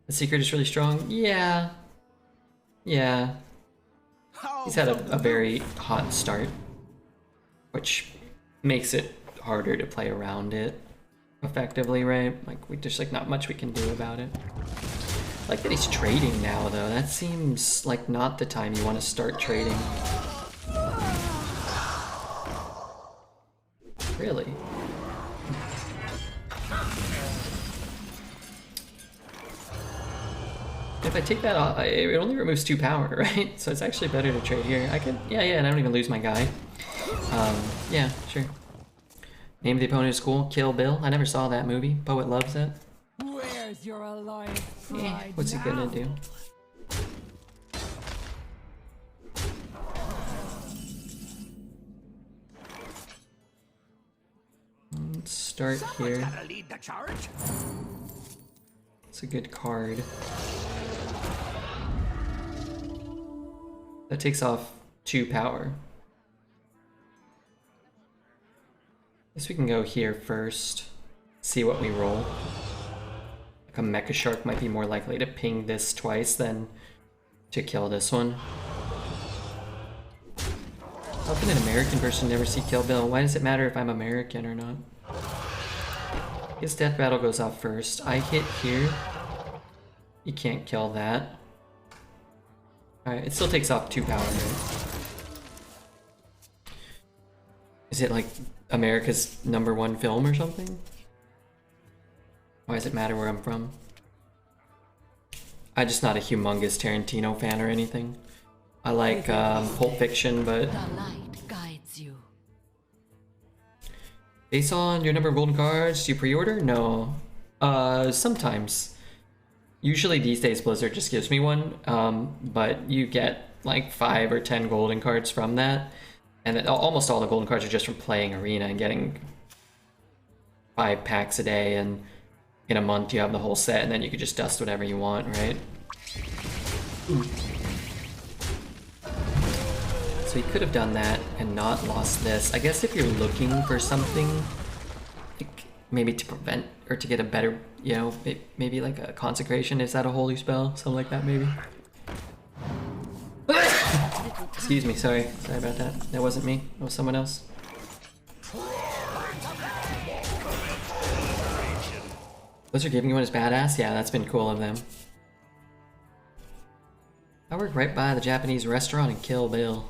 The secret is really strong? Yeah. Yeah. He's had a very hot start, which makes it harder to play around it effectively, right? Like, we just, like, not much we can do about it. I like that he's trading now, though. That seems like not the time you want to start trading. Really? If I take that off, it only removes 2 power, right? So it's actually better to trade here. I could, yeah, and I don't even lose my guy. Yeah, sure. Name of the opponent is cool. Kill Bill. I never saw that movie. Poet loves it. Where's your alliance Eh, what's he gonna do? Let's start here. Gotta lead the charge. It's a good card. That takes off 2 power. Guess we can go here first, see what we roll. Like a Mecha Shark might be more likely to ping this twice than to kill this one. How can an American person never see Kill Bill? Why does it matter if I'm American or not? His death battle goes off first. I hit here. You can't kill that. Alright, it still takes off 2 power, right? Is it like America's #1 film or something? Why does it matter where I'm from? I'm just not a humongous Tarantino fan or anything. I like Pulp Fiction, but... The light guides you. Based on your number of golden cards, do you pre-order? No. Sometimes. Usually these days Blizzard just gives me one, but you get like 5 or 10 golden cards from that. And then almost all the golden cards are just from playing Arena and getting 5 packs a day, and in a month you have the whole set, and then you could just dust whatever you want, right? Ooh. So you could have done that and not lost this. I guess if you're looking for something, like maybe to prevent or to get a better, you know, maybe like a consecration. Is that a holy spell? Something like that, maybe. Excuse me, sorry about that. That wasn't me, it was someone else. Those are giving you one as badass? Yeah, that's been cool of them. I work right by the Japanese restaurant in Kill Bill.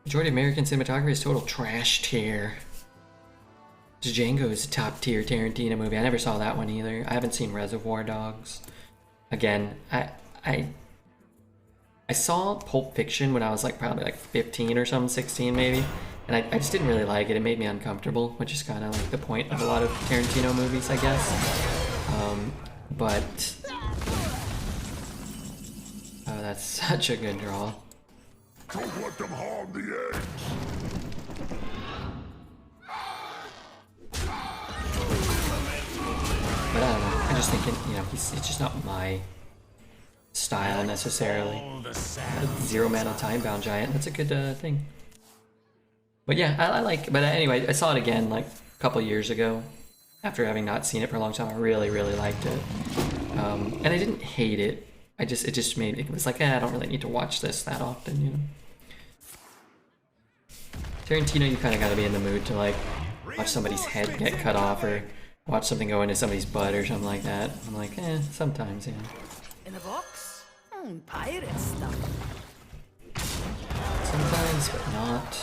Majority of American cinematography is total trash tier. Django is a top tier Tarantino movie. I never saw that one either. I haven't seen Reservoir Dogs. Again, I saw Pulp Fiction when I was like probably like 15 or something, 16 maybe, and I just didn't really like it. It made me uncomfortable, which is kind of like the point of a lot of Tarantino movies, I guess. But oh, that's such a good draw. Don't let them harm the eggs. But I don't know. I'm just thinking, you know, it's just not my style necessarily. A 0 mana time bound giant. That's a good thing. But yeah, I like. But anyway, I saw it again like a couple years ago. After having not seen it for a long time, I really liked it. And I didn't hate it. It just made it was like, I don't really need to watch this that often, you know. Tarantino, you kind of got to be in the mood to like watch somebody's head get cut off or watch something go into somebody's butt or something like that. I'm like, sometimes, you know. In a box? Pirate stuff. Sometimes, but not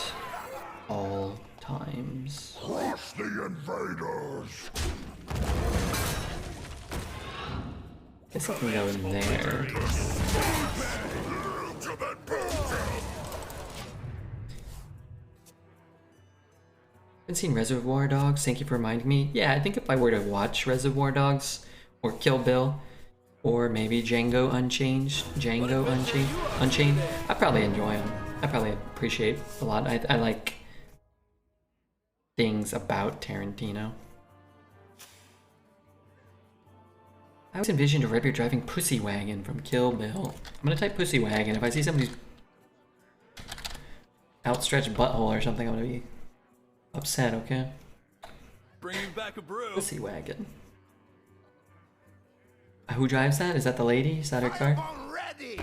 all times. Crush the invaders. Guess I can go in there. Haven't seen Reservoir Dogs. Thank you for reminding me. Yeah, I think if I were to watch Reservoir Dogs or Kill Bill or maybe Django Unchained, I'd probably enjoy them. I probably appreciate a lot. I like things about Tarantino. I always envisioned a red-beard driving Pussy Wagon from Kill Bill. I'm gonna type Pussy Wagon. If I see somebody's outstretched butthole or something, I'm gonna be upset, okay? Bring back a brew. Pussy Wagon. Who drives that? Is that the lady? Is that her car? Already.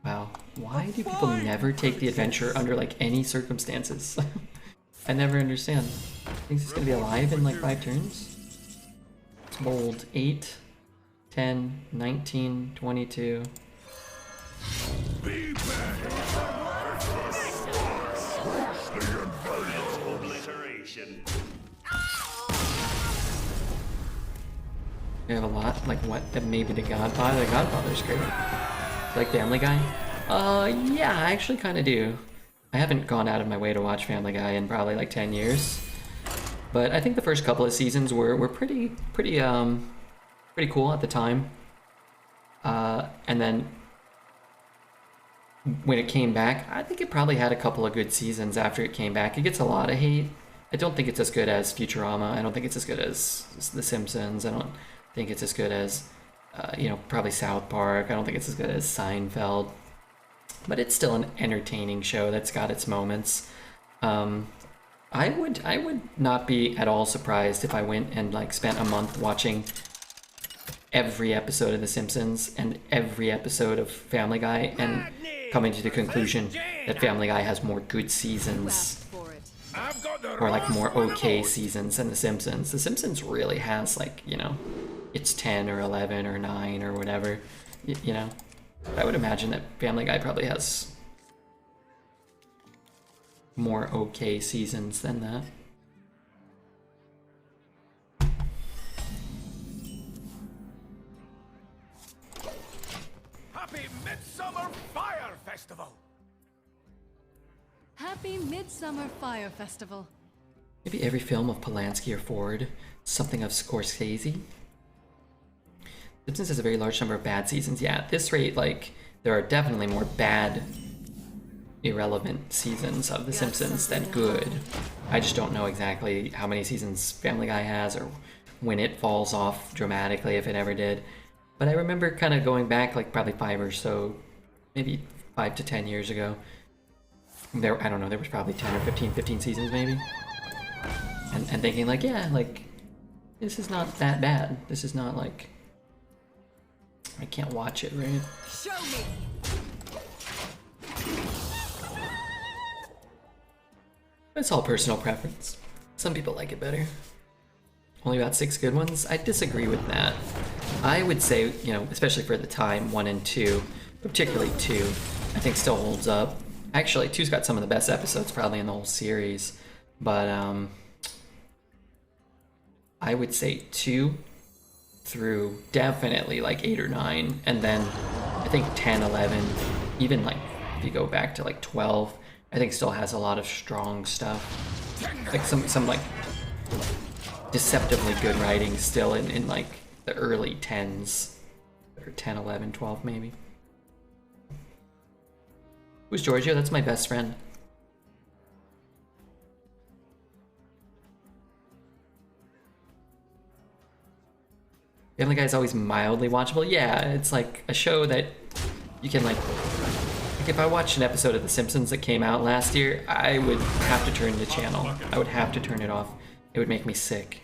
Wow. Why do people never take the adventure under like any circumstances? I never understand. Think he's gonna be alive in like 5 turns? It's bold. 8, 10, 19, 22. Be back. Obliteration. We have a lot, like what? Maybe The Godfather. The Godfather's great. Like Family Guy? Yeah, I actually kind of do. I haven't gone out of my way to watch Family Guy in probably like 10 years. But I think the first couple of seasons were pretty cool at the time. And then when it came back, I think it probably had a couple of good seasons after it came back. It gets a lot of hate. I don't think it's as good as Futurama. I don't think it's as good as The Simpsons. I don't think it's as good as You know, probably South Park. I don't think it's as good as Seinfeld, but it's still an entertaining show that's got its moments. I would not be at all surprised if I went and like spent a month watching every episode of The Simpsons and every episode of Family Guy and coming to the conclusion that Family Guy has more good seasons or like more okay seasons than The Simpsons. The Simpsons really has like, you know, it's 10 or 11 or 9 or whatever, you know. I would imagine that Family Guy probably has more okay seasons than that. Happy Midsummer Fire Festival! Happy Midsummer Fire Festival. Maybe every film of Polanski or Ford, something of Scorsese. Simpsons has a very large number of bad seasons. Yeah, at this rate, like, there are definitely more bad, irrelevant seasons of The Simpsons than good. I just don't know exactly how many seasons Family Guy has or when it falls off dramatically, if it ever did. But I remember kind of going back, like, probably 5 or so, maybe 5 to 10 years ago. I don't know, there was probably 10 or 15 seasons maybe. And thinking, like, yeah, like, this is not that bad. This is not, like, I can't watch it, right? Show me. It's all personal preference. Some people like it better. Only about 6 good ones? I disagree with that. I would say, you know, especially for the time, 1 and 2, particularly 2, I think still holds up. Actually, 2's got some of the best episodes probably in the whole series. But I would say 2 through definitely like 8 or 9, and then I think 10, 11, even like if you go back to like 12, I think still has a lot of strong stuff. Like some like deceptively good writing still in like the early 10s, or 10, 11, 12 maybe. Who's Giorgio? That's my best friend. Family Guy is always mildly watchable. Yeah, it's like a show that you can like if I watched an episode of The Simpsons that came out last year, I would have to turn the channel. I would have to turn it off. It would make me sick.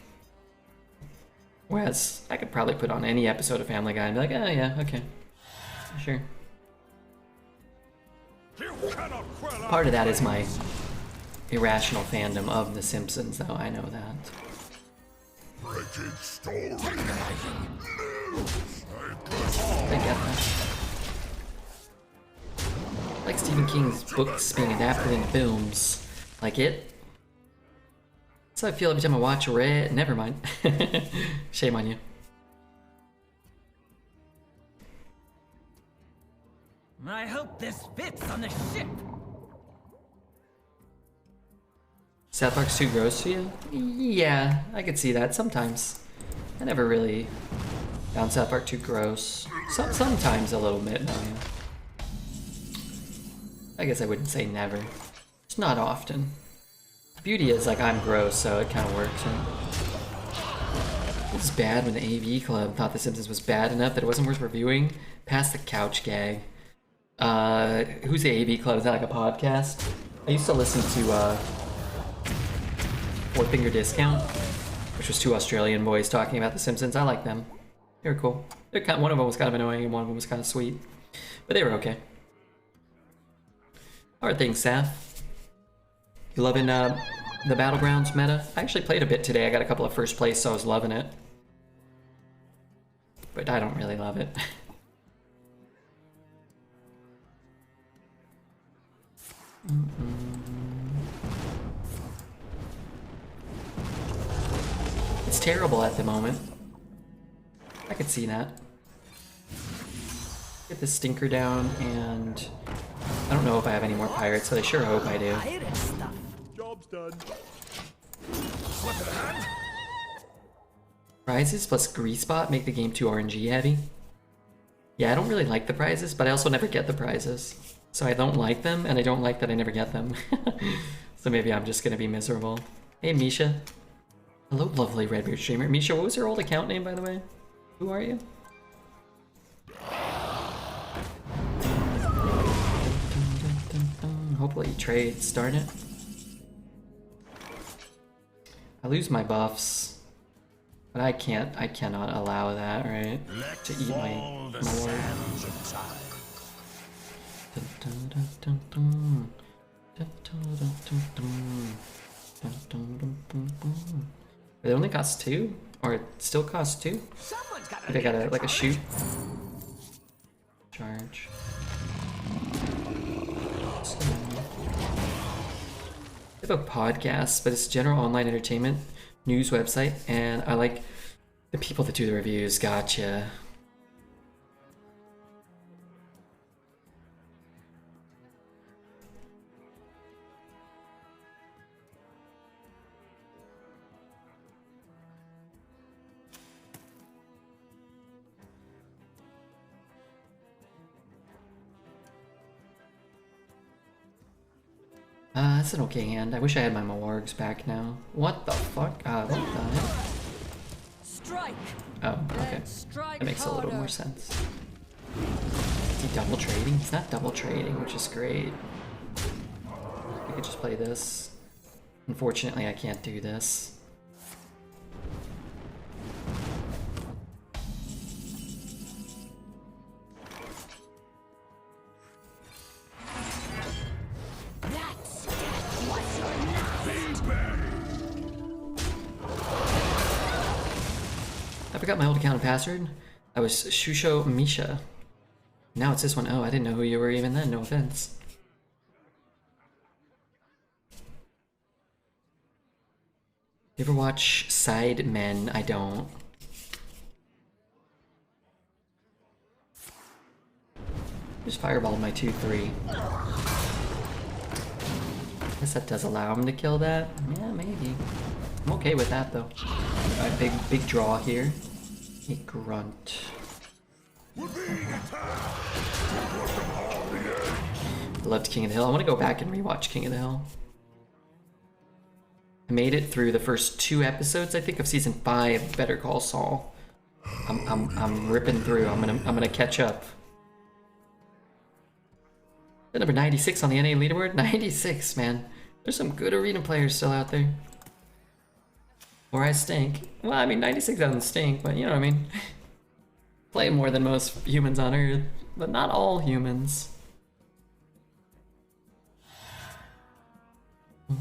Whereas I could probably put on any episode of Family Guy and be like, oh yeah, okay, sure. Part of that is my irrational fandom of The Simpsons, though. I know that. I get that. Like Stephen King's books being adapted into films. Like it. That's how I feel every time I watch Red. Never mind. Shame on you. I hope this fits on the ship. South Park's too gross to you? Yeah, I could see that sometimes. I never really found South Park too gross. Sometimes a little bit, no, yeah. I guess I wouldn't say never. It's not often. The beauty is, like, I'm gross, so it kind of works, right? It was bad when the AV Club thought The Simpsons was bad enough that it wasn't worth reviewing. Past the couch gag. Who's the AV Club? Is that like a podcast? I used to listen to, Four Finger Discount, which was 2 Australian boys talking about The Simpsons. I like them. They were cool. One of them was kind of annoying and one of them was kind of sweet. But they were okay. Alright, thanks, Saf. You loving the Battlegrounds meta? I actually played a bit today. I got a couple of first place, so I was loving it. But I don't really love it. It's terrible at the moment. I could see that. Get this stinker down, and I don't know if I have any more pirates, but I sure hope I do. Pirate stuff. Job's done. Prizes plus grease spot make the game too RNG heavy. Yeah, I don't really like the prizes, but I also never get the prizes. So I don't like them, and I don't like that I never get them. So maybe I'm just gonna be miserable. Hey, Misha. Hello, lovely Redbeard streamer. Misha, what was your old account name, by the way? Who are you? automatically trades, darn it. I lose my buffs. But I cannot allow that, right? Let To eat my fall the more. sands of time. Dun, dun, dun, dun, dun. Dun, dun, dun, dun, dun. Dun, dun, dun, dun, dun. It only costs 2? Or it still costs 2? Someone's got Maybe I got a, like a shoot. Charge. I have a podcast, but it's general online entertainment news website, and I like the people that do the reviews. Gotcha. That's an okay hand. I wish I had my Mawargs back now. What the fuck? What the heck? Strike. Oh, okay. Then strike That makes a little harder. more sense. Is he double trading? He's not double trading, which is great. I could just play this. Unfortunately, I can't do this. That's what's your I forgot my old account and password. I was Shusho Misha. Now it's this one. Oh, I didn't know who you were even then. No offense. You ever watch Side Men? I don't. Just fireballed my 2-3. Guess that does allow him to kill that. Yeah, maybe. I'm okay with that though. Alright, big draw here. A grunt. Loved King of the Hill. I want to go back and rewatch King of the Hill. I made it through the first 2 episodes, I think, of season 5, Better Call Saul. I'm ripping through. I'm gonna catch up. Number 96 on the NA leaderboard. 96, man. There's some good arena players still out there. Or I stink. Well, I mean, 96 doesn't stink, but you know what I mean. Play more than most humans on Earth, but not all humans. So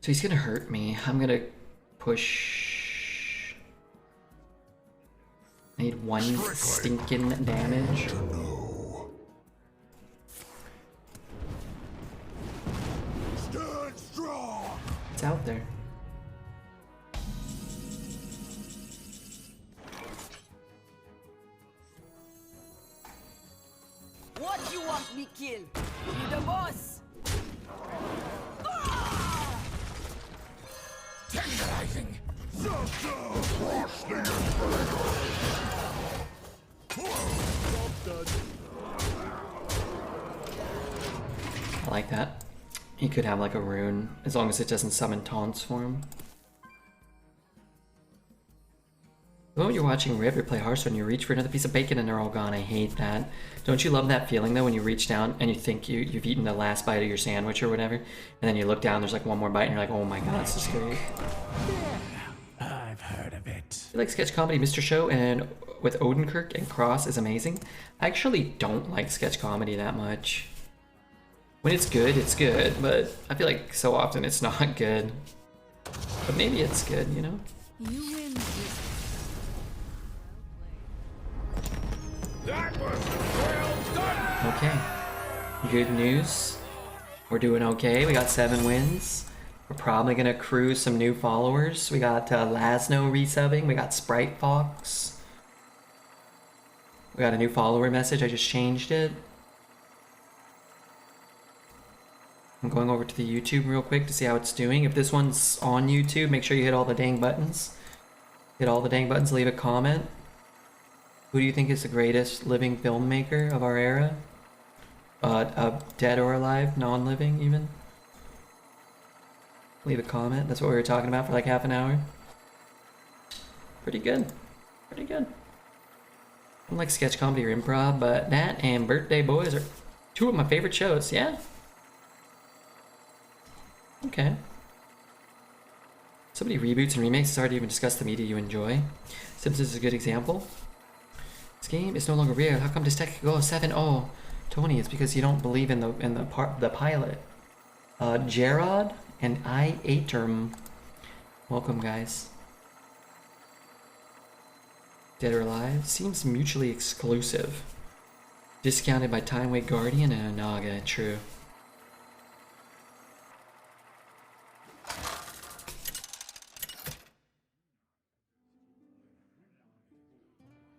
he's gonna hurt me. I'm gonna push. I need 1 stinking damage. Stand strong. It's out there. What you want me kill? You the boss. Tenderizing. I like that. He could have like a rune, as long as it doesn't summon taunts for him. The moment you're watching River play Hearthstone, you reach for another piece of bacon and they're all gone. I hate that. Don't you love that feeling though when you reach down and you think you've eaten the last bite of your sandwich or whatever, and then you look down, there's like one more bite and you're like, oh my god, this is great. I've heard of it. I like sketch comedy, Mr. Show, and with Odenkirk and Cross is amazing. I actually don't like sketch comedy that much. When it's good, but I feel like so often it's not good. But maybe it's good, you know? You win this. That was well done. Okay. Good news. We're doing okay. We got 7 wins. We're probably gonna accrue some new followers. We got Lasno resubbing. We got Sprite Fox. We got a new follower message. I just changed it. I'm going over to the YouTube real quick to see how it's doing. If this one's on YouTube, make sure you hit all the dang buttons. Hit all the dang buttons, leave a comment. Who do you think is the greatest living filmmaker of our era? Dead or alive, non-living even? Leave a comment. That's what we were talking about for like half an hour. Pretty good. Pretty good. I don't like sketch comedy or improv, but that and Birthday Boys are Two of my favorite shows, yeah. Okay. So many reboots and remakes. It's hard to even discuss the media you enjoy. Simpsons is a good example. This game is no longer real. How come this tech could go 7-0? Tony, it's because you don't believe in the pilot. Gerard and I Aterm. Welcome, guys. Dead or Alive seems mutually exclusive. Discounted by Time Weight Guardian and Naga. True.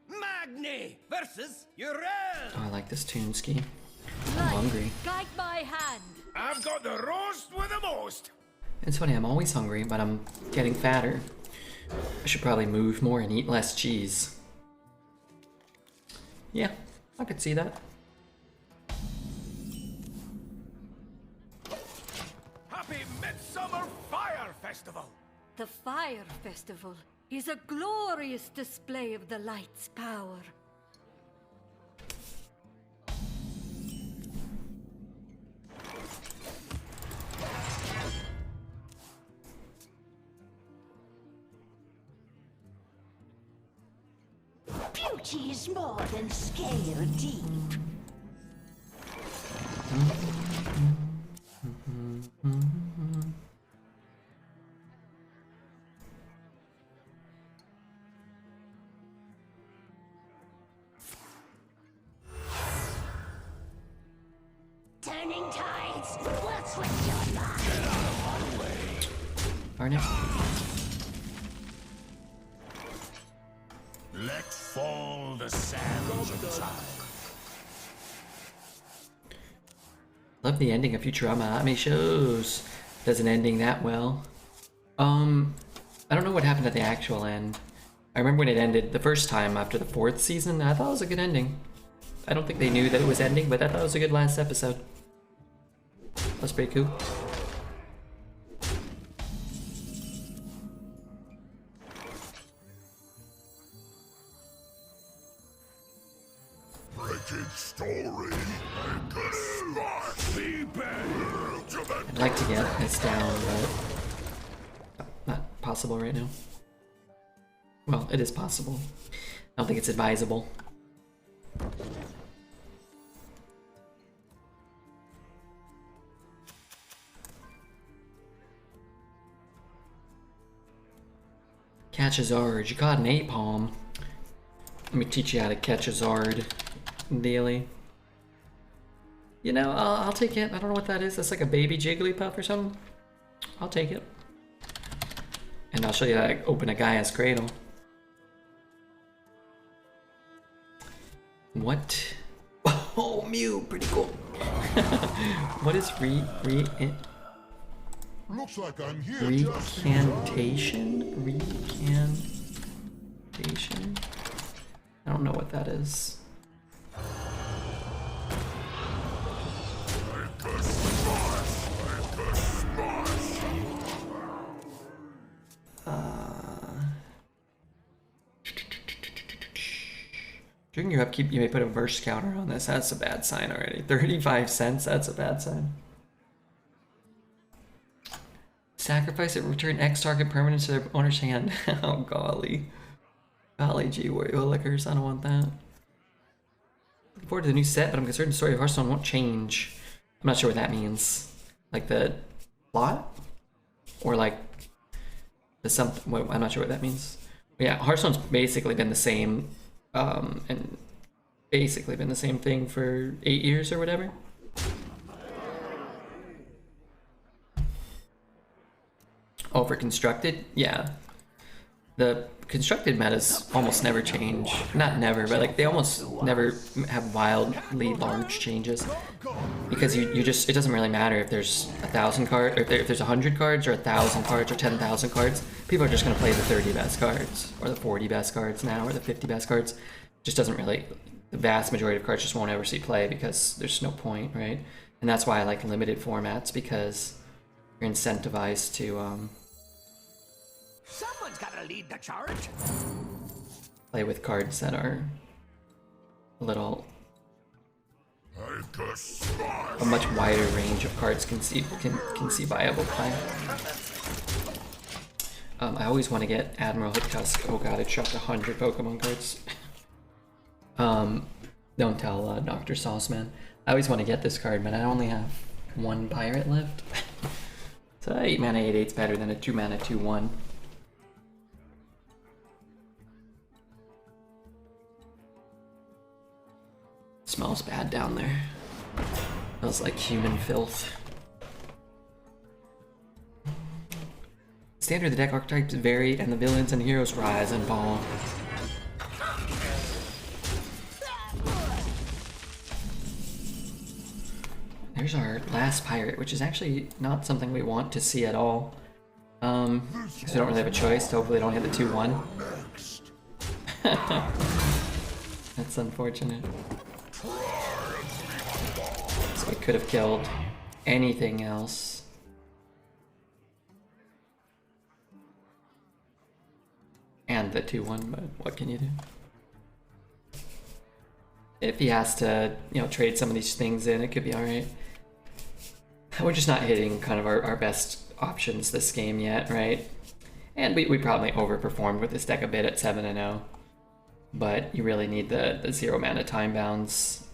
Magni versus Urel. Oh, I like this tune ski. I'm Light, hungry. guide my hand. I've got the roast with the most. It's funny, I'm always hungry, but I'm getting fatter. I should probably move more and eat less cheese. Yeah, I could see that. Happy Midsummer Fire Festival. The Fire Festival is a glorious display of the light's power. Beauty is more than scale deep. Turning tides. What's with your mind? Darn it. Let fall the sands of time. Love the ending of Futurama. How many shows does an ending that well? I don't know what happened at the actual end. I remember when it ended the first time after the 4th season. I thought it was a good ending. I don't think they knew that it was ending, but I thought it was a good last episode. That was pretty cool. Wretched story. I'd like to get this down, but not possible right now. Well, it is possible. I don't think it's advisable. Catch a Zard. You caught an Napalm. Let me teach you how to catch a Zard daily. You know, I'll take it. I don't know what that is. That's like a baby Jigglypuff or something. I'll take it. And I'll show you how to open a Gaia's Cradle. What? Oh, Mew, pretty cool. What is Looks like I'm here just in time. recantation? Recantation? I don't know what that is. During your upkeep, you may put a verse counter on this. That's a bad sign already. 35 cents, that's a bad sign. Sacrifice it, return X target permanent to their owner's hand. Oh, golly. Golly gee, Wario liquors, I don't want that. Looking forward to the new set, but I'm concerned the story of Hearthstone won't change. I'm not sure what that means. Like the plot? Or like the something, well, I'm not sure what that means. But yeah, Hearthstone's basically been the same, and basically been the same thing for 8 years or whatever. Oh, for constructed? Yeah. The constructed metas almost never change. Not never, but like they almost never have wildly large changes. Because you just, it doesn't really matter if there's 1,000 cards, or if there's 100 cards, or 1,000 cards, or 10,000 cards. People are just going to play the 30 best cards, or the 40 best cards now, or the 50 best cards. Just doesn't really, the vast majority of cards just won't ever see play because there's no point, right? And that's why I like limited formats, because you're incentivized to, Someone's gotta lead the charge. play with cards that are a little a much wider range of cards can see viable play. I always want to get Admiral Hiptusk. Oh god, I dropped 100 Pokemon cards. Don't tell Dr. Sauceman. I always want to get this card, but I only have 1 pirate left. So 8 mana 8/8's better than a 2 mana 2/1. Smells bad down there. Smells like human filth. Standard, the deck archetypes vary and the villains and heroes rise and fall. There's our last pirate, which is actually not something we want to see at all. Because we don't really have a choice, so hopefully they don't hit the 2/1. That's unfortunate. So we could have killed anything else. And the 2/1, but what can you do? If he has to, you know, trade some of these things in, it could be alright. We're just not hitting kind of our best options this game yet, right? And we probably overperformed with this deck a bit at 7-0. But you really need the 0 mana time bounds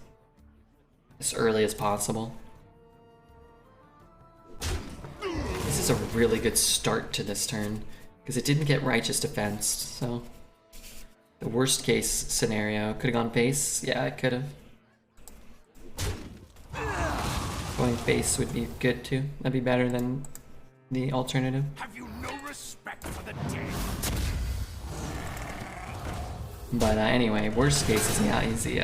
as early as possible. This is a really good start to this turn, because it didn't get Righteous Defense, so the worst case scenario could have gone face. Yeah, it could have. Going face would be good too. That'd be better than the alternative. Have you no respect for the dead? But anyway, worst case is easy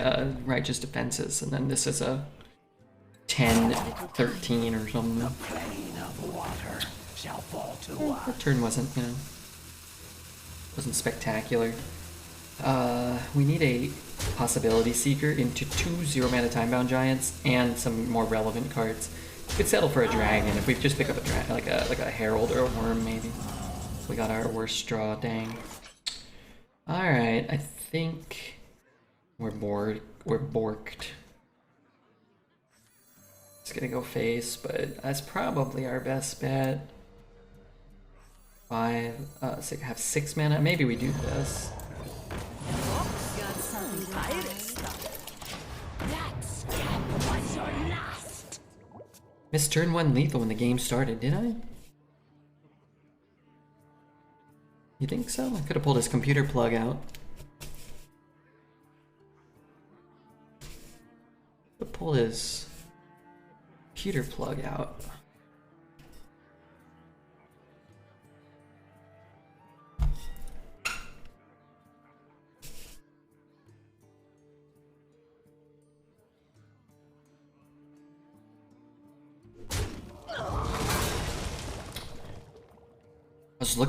Righteous Defenses, and then this is a 10-13 or something. Plane of water shall fall to us. That turn wasn't, you know, wasn't spectacular. We need a Possibility Seeker into 2 0 mana time-bound giants and some more relevant cards. We could settle for a dragon if we just pick up a dragon, like a herald or a worm maybe. We got our worst draw, dang. All right, I think we're bored. We're borked. It's gonna go face, but that's probably our best bet. 5, 6, have 6 mana. Maybe we do this. Got some pirate stuff. That scam was your last. Missed turn 1 lethal when the game started, did I? You think so? I could have pulled his computer plug out. Could pull his computer plug out.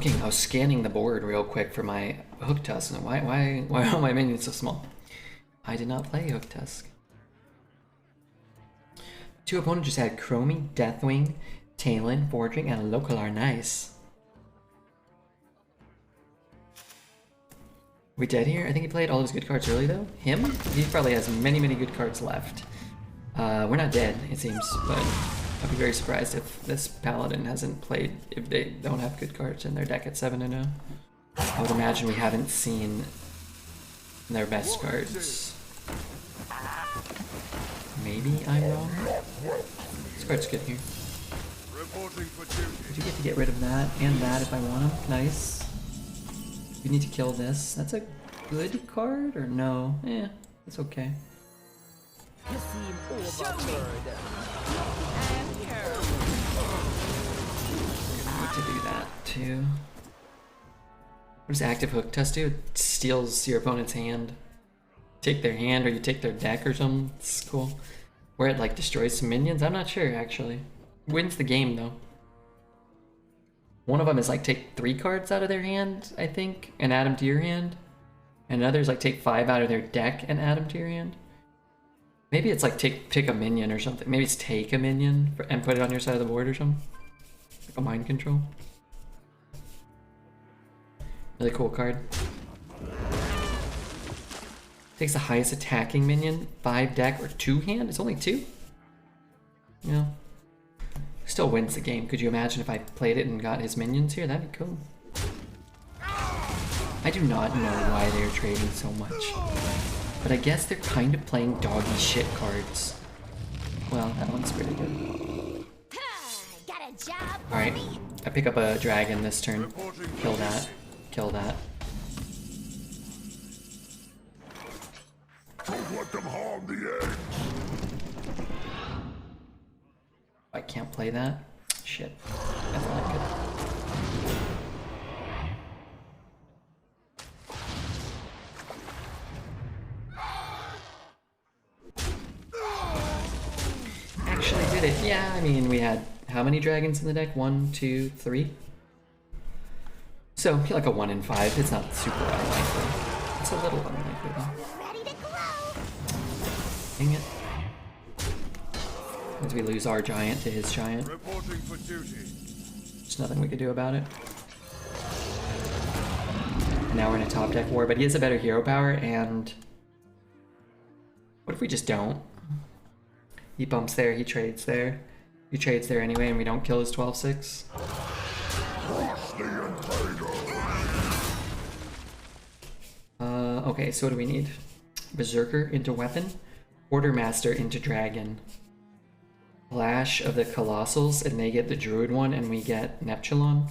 I was scanning the board real quick for my Hook Tusk. And why are my minions so small? I did not play Hook Tusk. 2 opponents just had Chromie, Deathwing, Talon, Forging, and Localar. Nice. We dead here? I think he played all his good cards early though. Him? He probably has many good cards left. We're not dead, it seems, but I'd be very surprised if this Paladin hasn't played, if they don't have good cards in their deck at 7-0. I would imagine we haven't seen their best cards. Maybe I'm wrong? This card's good here. Reporting for duty. I do get to get rid of that and that if I want them. Nice. We need to kill this. That's a good card or no? Eh, it's okay. You seem overboard. And here. Need to do that too. What does active Hook Tusk do? It steals your opponent's hand. Take their hand or you take their deck or something. It's cool. Where it like destroys some minions? I'm not sure actually. Wins the game though. One of them is like take 3 cards out of their hand, I think, and add them to your hand. And another is like take 5 out of their deck and add them to your hand. Maybe it's like take a minion or something. Maybe it's take a minion and put it on your side of the board or something. Like a mind control. Really cool card. Takes the highest attacking minion, 5 deck, or 2 hand? It's only 2? You know, still wins the game. Could you imagine if I played it and got his minions here? That'd be cool. I do not know why they're trading so much. But I guess they're kind of playing doggy shit cards. Well, that one's pretty good. Alright, I pick up a dragon this turn. Kill that. Kill that. Don't let them harm the edge. I can't play that. Shit. That's not good. Actually did it. Yeah, I mean, we had how many dragons in the deck? 1, 2, 3? So, like a 1 in 5. It's not super unlikely. It's a little unlikely though. Ready to glow. Dang it. As we lose our giant to his giant. Reporting for duty. There's nothing we could do about it. And now we're in a top deck war, but he has a better hero power, and what if we just don't? He bumps there, he trades there. He trades there anyway, and we don't kill his 12-6. Okay, so what do we need? Berserker into weapon, Quartermaster into dragon. Clash of the Colossals, and they get the Druid one, and we get Neptulon.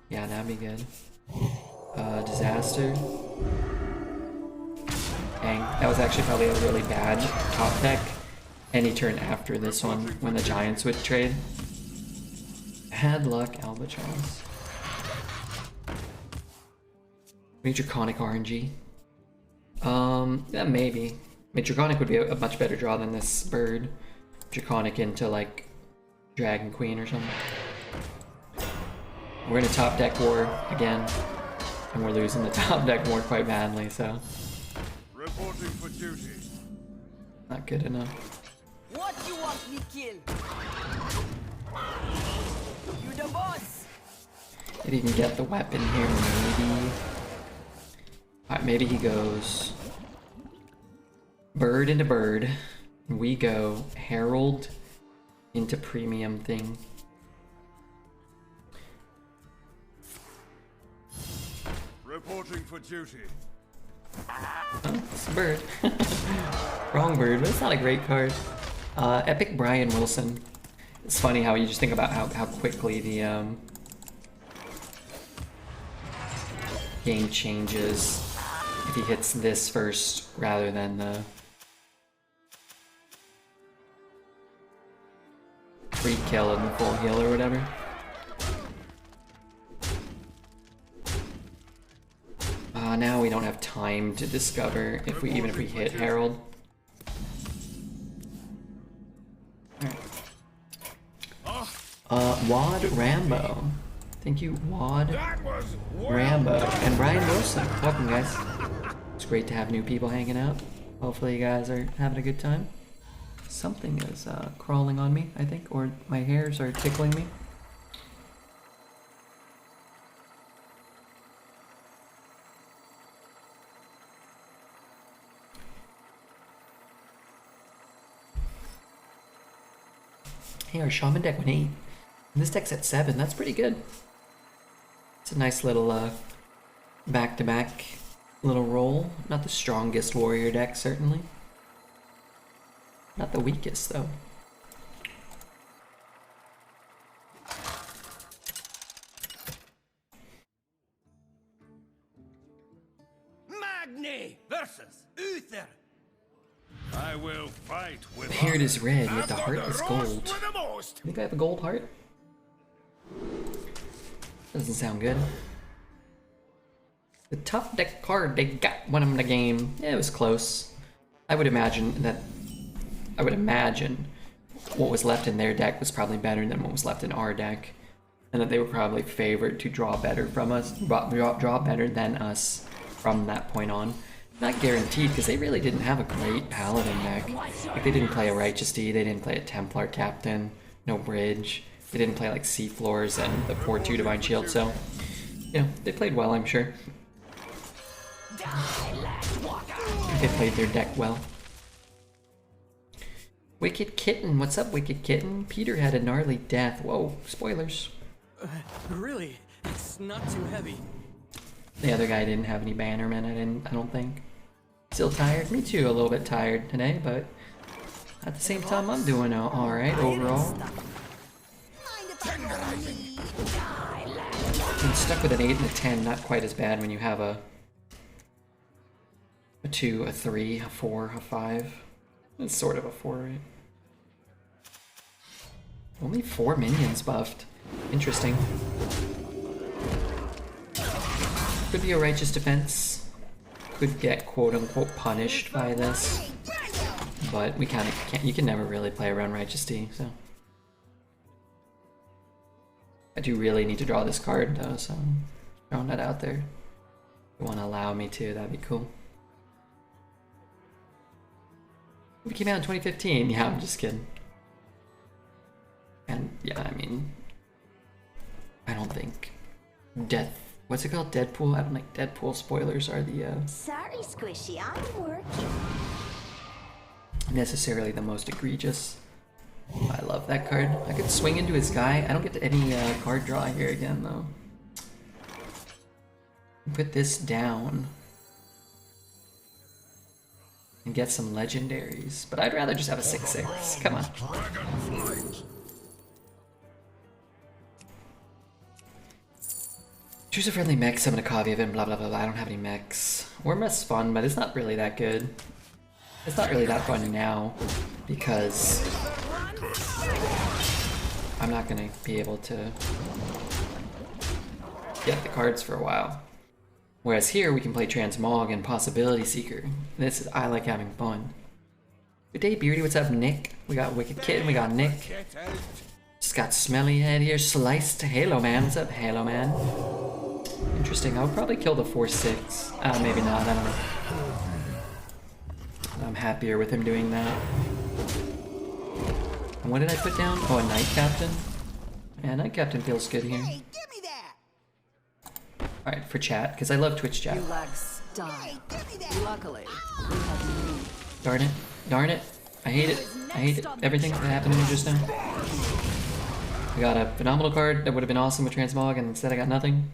Yeah, that'd be good. Disaster. Dang, that was actually probably a really bad top deck. Any turn after this one, when the Giants would trade. Bad luck, Albatross. Maybe Draconic RNG. Yeah, maybe. I mean, Draconic would be a much better draw than this bird. Draconic into, like, Dragon Queen or something. We're in a top deck war again. And we're losing the top deck war quite badly, so... Reporting for duty. Not good enough. What you want me kill? You the boss. If he can get the weapon here, maybe... Alright, maybe he goes... Bird into bird. We go Herald into premium thing. Reporting for duty. Oh, it's a bird. Wrong bird, but it's not a great card. Epic Brian Wilson. It's funny how you just think about how quickly the game changes if he hits this first rather than the free kill and the full heal or whatever. Now we don't have time to discover if we even if we hit Herald. Alright. Wad Rambo. Thank you, Wad Rambo. And Brian Wilson. Welcome, guys. It's great to have new people hanging out. Hopefully you guys are having a good time. Something is crawling on me, I think, or my hairs are tickling me. Hey, our Shaman deck went 8. And this deck's at 7. That's pretty good. It's a nice little back-to-back little roll. Not the strongest warrior deck, certainly. Not the weakest, though. Magni versus Uther. I will fight with Here it is red, yet the I've heart got is the gold. roast with the most. Think I have a gold heart? Doesn't sound good. The top deck card, they got one in the game. Yeah, it was close. I would imagine what was left in their deck was probably better than what was left in our deck. And that they were probably favored to draw better from us, draw better than us from that point on. Not guaranteed, because they really didn't have a great Paladin deck. Like, they didn't play a Righteous Deed, they didn't play a Templar Captain, no Bridge. They didn't play like Seafloors and the 4-2 Divine Shield, so, you know, they played well, I'm sure. They played their deck well. Wicked Kitten, what's up, Wicked Kitten? Peter had a gnarly death. Whoa, spoilers. Really? It's not too heavy. The other guy didn't have any bannermen, I don't think. Still tired? Me too, a little bit tired today, but at the same time, I'm doing alright overall. I'm stuck with an 8 and a 10, not quite as bad when you have a 2, a 3, a 4, a 5. It's sort of a 4, right? Only 4 minions buffed. Interesting. Could be a righteous defense. Could get quote-unquote punished by this. But we kind of can't, you can never really play around righteous D, so. I do really need to draw this card though, so I'm throwing that out there. If you want to allow me to, that'd be cool. It came out in 2015. Yeah, I'm just kidding. And yeah, I mean, I don't think what's it called? Deadpool? I don't think Deadpool spoilers are the Sorry, Squishy, I'm working. necessarily the most egregious. I love that card. I could swing into his guy. I don't get to any card draw here again though. Put this down. And get some legendaries. But I'd rather just have a 6/6. Come on. Choose a friendly mech, summon a copy of it, blah blah blah blah. I don't have any mechs. Wormeth's fun, but it's not really that good. It's not really that fun now because I'm not gonna be able to get the cards for a while. Whereas here we can play Transmog and Possibility Seeker. I like having fun. Good day, Beardy. What's up, Nick? We got Wicked Kitten. We got Nick. Just got Smelly Head here. Sliced. Halo Man. What's up, Halo Man? Interesting. I would probably kill the 4/6. Maybe not. I don't know. I'm happier with him doing that. And what did I put down? Oh, a Night Captain. Yeah, Night Captain feels good here. Hey, give me that. Alright, for chat, because I love Twitch chat. You lags die. Luckily, we have me. Darn it. Darn it. I hate it. I hate it. Everything that happened to me just now. I got a phenomenal card that would have been awesome with Transmog, and instead I got nothing.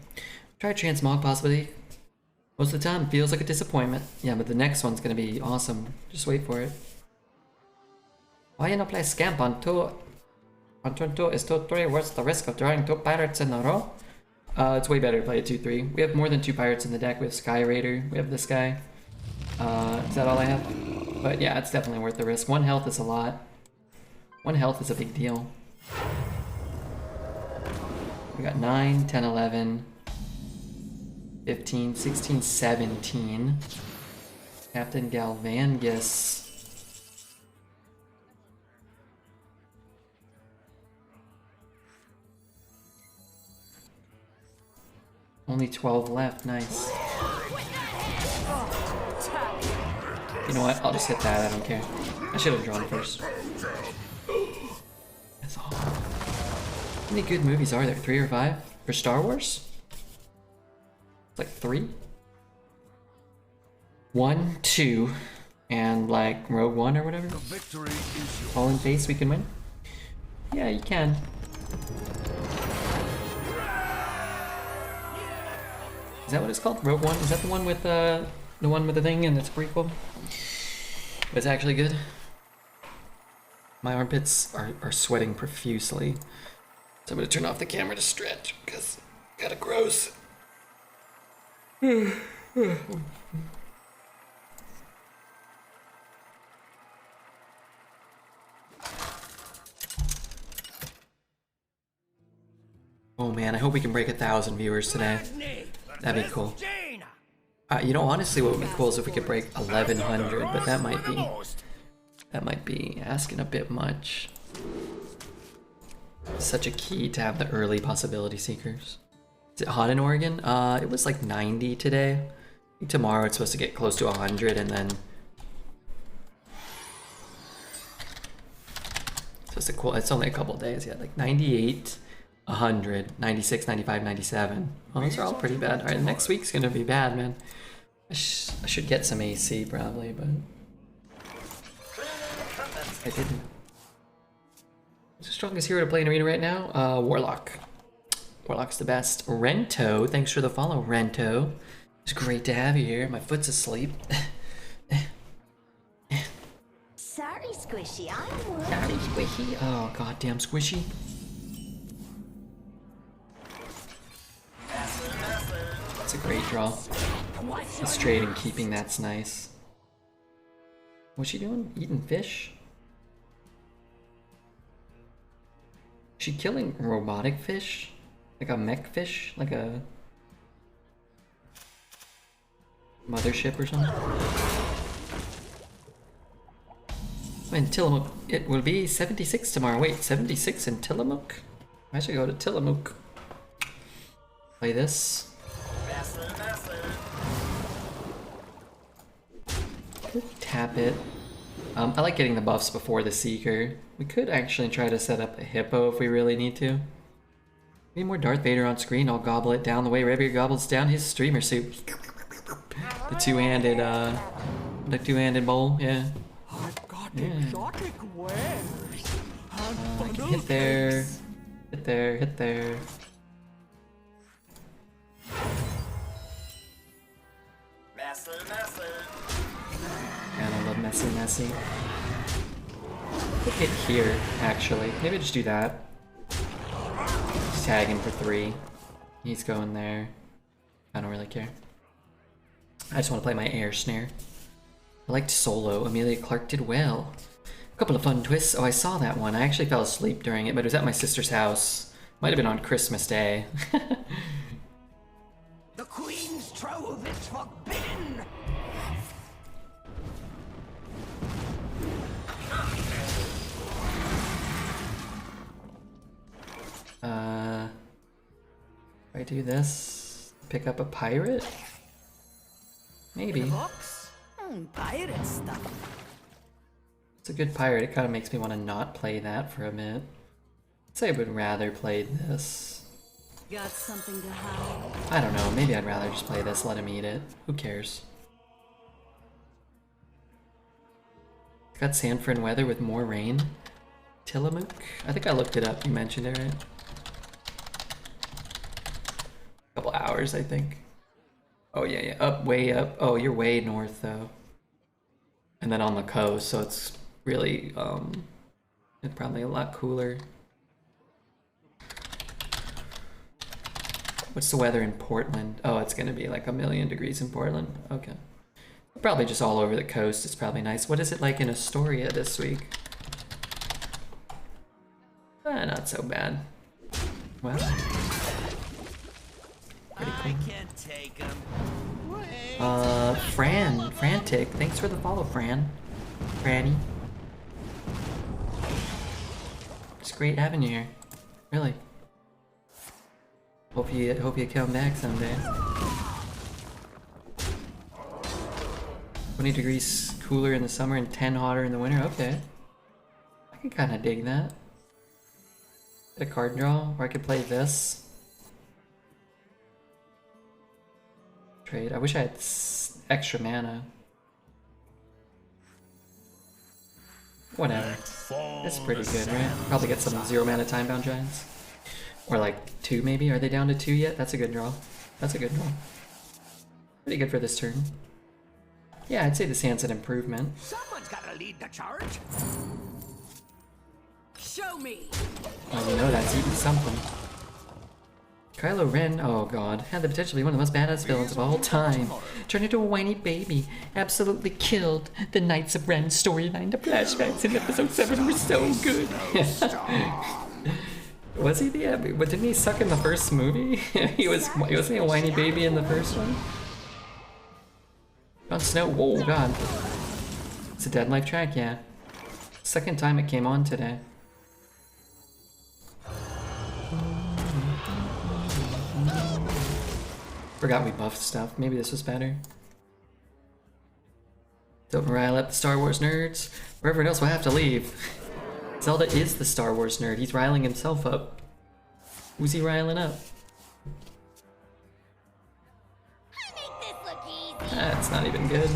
Tried Transmog possibly. Most of the time, feels like a disappointment. Yeah, but the next one's gonna be awesome. Just wait for it. Why you not play Scamp on 2? On turn 2 is 2/3 worth the risk of drawing 2 pirates in a row? It's way better to play a 2/3. We have more than 2 pirates in the deck. We have Sky Raider. We have this guy. Is that all I have? But yeah, it's definitely worth the risk. 1 health is a lot. 1 health is a big deal. We got 9, 10, 11, 15, 16, 17. Captain Galvangus. Only 12 left, nice. You know what, I'll just hit that, I don't care. I should have drawn first. That's all. How many good movies are there? 3 or 5? For Star Wars? It's like 3? 1, 2, and like Rogue One or whatever? Victory is yours. All in face we can win? Yeah, you can. Is that what it's called? Rogue One? Is that the one with the thing and it's a prequel? But it's actually good. My armpits are sweating profusely. So I'm gonna turn off the camera to stretch because kinda gross. Oh man, I hope we can break 1,000 viewers today. That'd be cool. You know, honestly, what would be cool is if we could break 1,100, but that might be asking a bit much. Such a key to have the early possibility seekers. Is it hot in Oregon? It was like 90 today. I think tomorrow it's supposed to get close to 100, and then it's only a couple days yet. Like 98, 100, 96, 95, 97. Well, those are all pretty bad. All right, next week's gonna be bad, man. I should get some AC probably, but I didn't. What's the strongest hero to play in Arena right now? Warlock. Warlock's the best. Rento, thanks for the follow, Rento. It's great to have you here. My foot's asleep. Sorry, Squishy, I'm working. Sorry, Squishy. Oh, goddamn Squishy. That's a great draw. It's trade and keeping, that's nice. What's she doing? Eating fish? She killing robotic fish? Like a mech fish? Like a mothership or something? In Tillamook, it will be 76 tomorrow. Wait, 76 in Tillamook? I should go to Tillamook. Play this. Tap it. I like getting the buffs before the Seeker. We could actually try to set up a Hippo if we really need to. Need more Darth Vader on screen, I'll gobble it down the way Rebbeer gobbles down his streamer soup. The two-handed bowl, yeah. Yeah. I can hit there, hit there, hit there. And I love messy. Could hit here, actually. Maybe just do that. Just tag him for 3. He's going there. I don't really care. I just want to play my air snare. I liked Solo. Amelia Clark did well. A couple of fun twists. Oh, I saw that one. I actually fell asleep during it, but it was at my sister's house. Might have been on Christmas Day. The Queen's trove is forbidden! If I do this, pick up a pirate? Maybe. Books? Pirate stuff. It's a good pirate. It kind of makes me want to not play that for a bit. I'd say I would rather play this. Got something to hide. I don't know. Maybe I'd rather just play this, let him eat it. Who cares? It's got Sanford weather with more rain. Tillamook? I think I looked it up. You mentioned it, right? A couple hours, I think. Oh, yeah. Up, way up. Oh, you're way north, though. And then on the coast, so it's really, it's probably a lot cooler. What's the weather in Portland? Oh, it's gonna be like 1,000,000 degrees in Portland. Okay. Probably just all over the coast. It's probably nice. What is it like in Astoria this week? Not so bad. Well, pretty cool. I can't take him. Frantic. Thanks for the follow, Franny. It's great having you here. Really. Hope you come back someday. 20 degrees cooler in the summer and 10 hotter in the winter. Okay. I can kind of dig that. Get a card draw, or I could play this. Trade. I wish I had extra mana. Whatever. It's pretty good, right? Probably get some 0 mana time bound giants. Or like 2 maybe. Are they down to 2 yet? That's a good draw. That's a good draw. Pretty good for this turn. Yeah, I'd say this hand's an improvement. Someone's gotta lead the charge. Show me. Oh, you know that's eating something. Kylo Ren, oh god, had the potential to be one of the most badass villains of all time. Turned into a whiny baby. Absolutely killed the Knights of Ren storyline. The flashbacks in episode 7 were so good. Was he the but didn't he suck in the first movie? Wasn't he a whiny baby in the first one? Jon Snow, whoa god. It's a Dead Life track, yeah. Second time it came on today. Forgot we buffed stuff. Maybe this was better. Don't rile up the Star Wars nerds. Or everyone else will have to leave. Zelda is the Star Wars nerd. He's riling himself up. Who's he riling up? I make this That's not even good.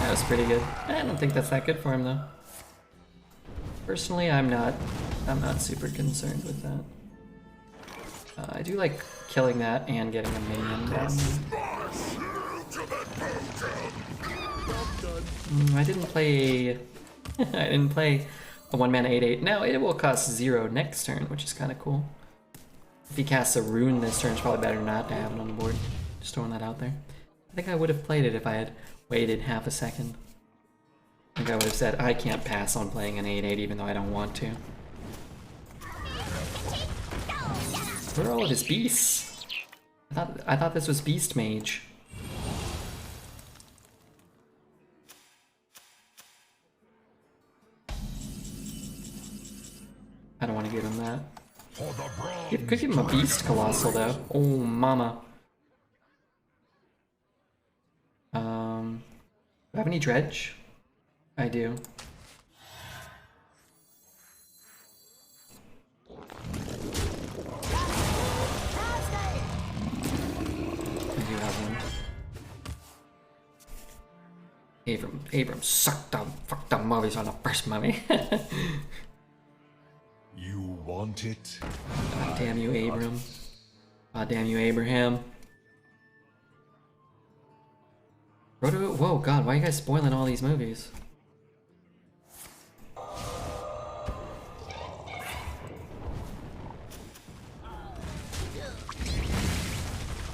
That was pretty good. I don't think that's that good for him though. Personally, I'm not super concerned with that. I do like killing that and getting a minion down. I didn't play I didn't play a 1-mana 8/8. Now it will cost 0 next turn, which is kind of cool. If he casts a rune this turn, it's probably better not to have it on the board. Just throwing that out there. I think I would have played it if I had waited half a second. I think I would have said, I can't pass on playing an 8/8 even though I don't want to. Where are all of his beasts? I thought this was Beast Mage. I don't want to give him that. Could give him a Beast Colossal though. Oh mama. Do I have any dredge? I do. I do have one. Abram sucked the movies on the first movie. You want it? God damn you, Abram. God damn you, Abraham. Whoa, God, why are you guys spoiling all these movies?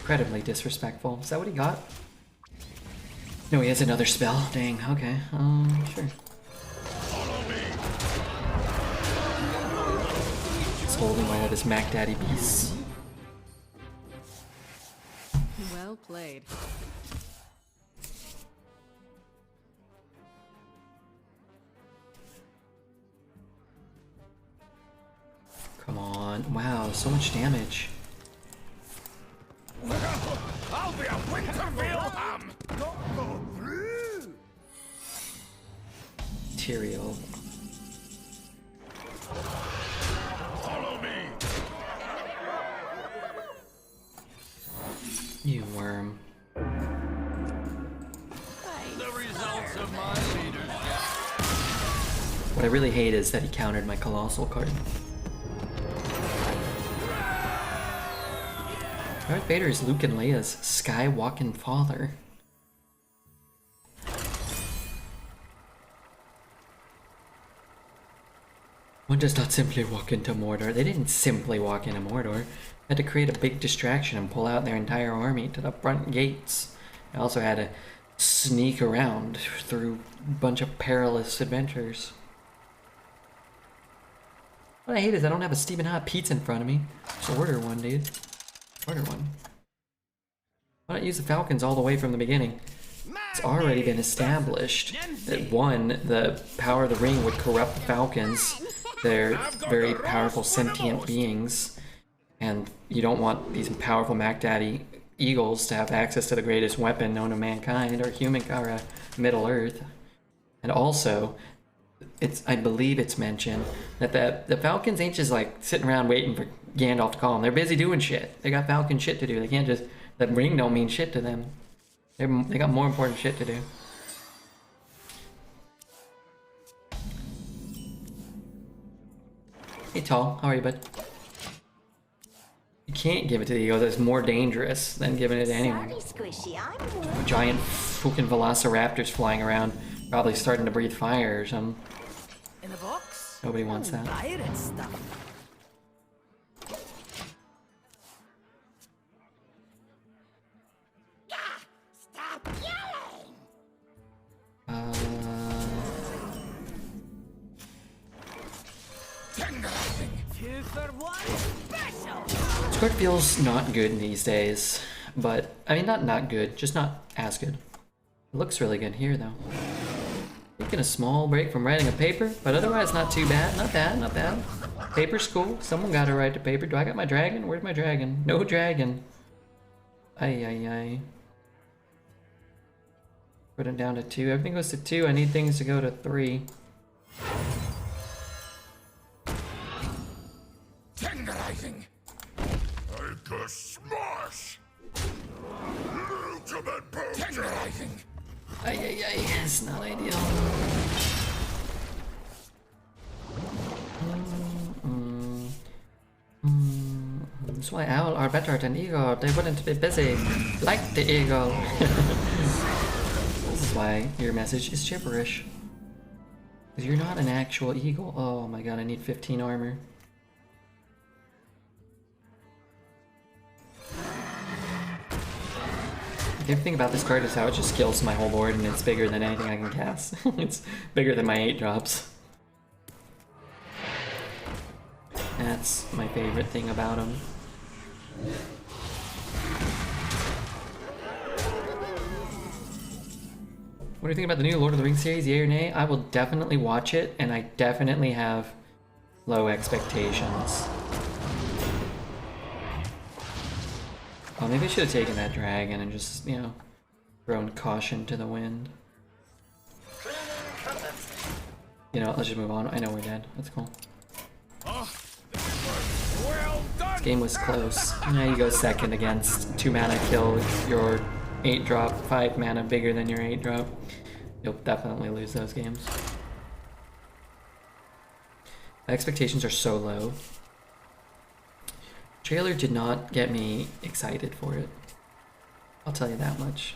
Incredibly disrespectful. Is that what he got? No, he has another spell. Dang, okay. Sure. He's holding all of his Mac Daddy beasts. Well played. Come on. Wow, so much damage. I'll be a Winterville ham! Material. Follow me! You worm. The results of my leadership. What I really hate is that he countered my Colossal card. Darth Vader is Luke and Leia's Skywalking father. One does not simply walk into Mordor. They didn't simply walk into Mordor. They had to create a big distraction and pull out their entire army to the front gates. They also had to sneak around through a bunch of perilous adventures. What I hate is I don't have a steaming hot pizza in front of me. Just order one, dude. Order one. Why not use the Falcons all the way from the beginning? It's already been established that one, the power of the ring would corrupt the Falcons. They're very powerful sentient beings, and you don't want these powerful Mac Daddy eagles to have access to the greatest weapon known to mankind, or Middle Earth. And also, I believe it's mentioned that the Falcons ain't just like sitting around waiting for Gandalf to call them. They're busy doing shit. They got Falcon shit to do. They can't just, the ring don't mean shit to them. They got more important shit to do. Hey Tall, how are you, bud? You can't give it to the ego. That's more dangerous than giving it to anyone. Squishy, I'm Giant fucking velociraptors flying around, probably starting to breathe fire or something. In the box? Nobody wants that. Pirate stuff. Stop yelling! Two for one special! This card feels not good these days, but I mean not good, just not as good. It looks really good here though. Taking a small break from writing a paper, but otherwise not too bad. Not bad, not bad. Paper's cool. Someone got to write the paper. Do I got my dragon? Where's my dragon? No dragon. Ay. Put it down to 2. Everything goes to 2. I need things to go to 3. Tenderizing! Like a smash! fighting. Ay, it's not ideal. That's why owls are better than eagle. They wouldn't be busy like the eagle. This is why your message is gibberish. Because you're not an actual eagle. Oh my god, I need 15 armor. The thing about this card is how it just kills my whole board and it's bigger than anything I can cast. It's bigger than my 8 drops. That's my favorite thing about him. What do you think about the new Lord of the Rings series, yay or nay? I will definitely watch it, and I definitely have low expectations. Oh, maybe I should have taken that dragon and just, you know, thrown caution to the wind. You know, let's just move on. I know we're dead. That's cool. Well done. This game was close. Now you go second against 2 mana kill your 8 drop, 5 mana bigger than your 8 drop. You'll definitely lose those games. My expectations are so low. Trailer did not get me excited for it. I'll tell you that much.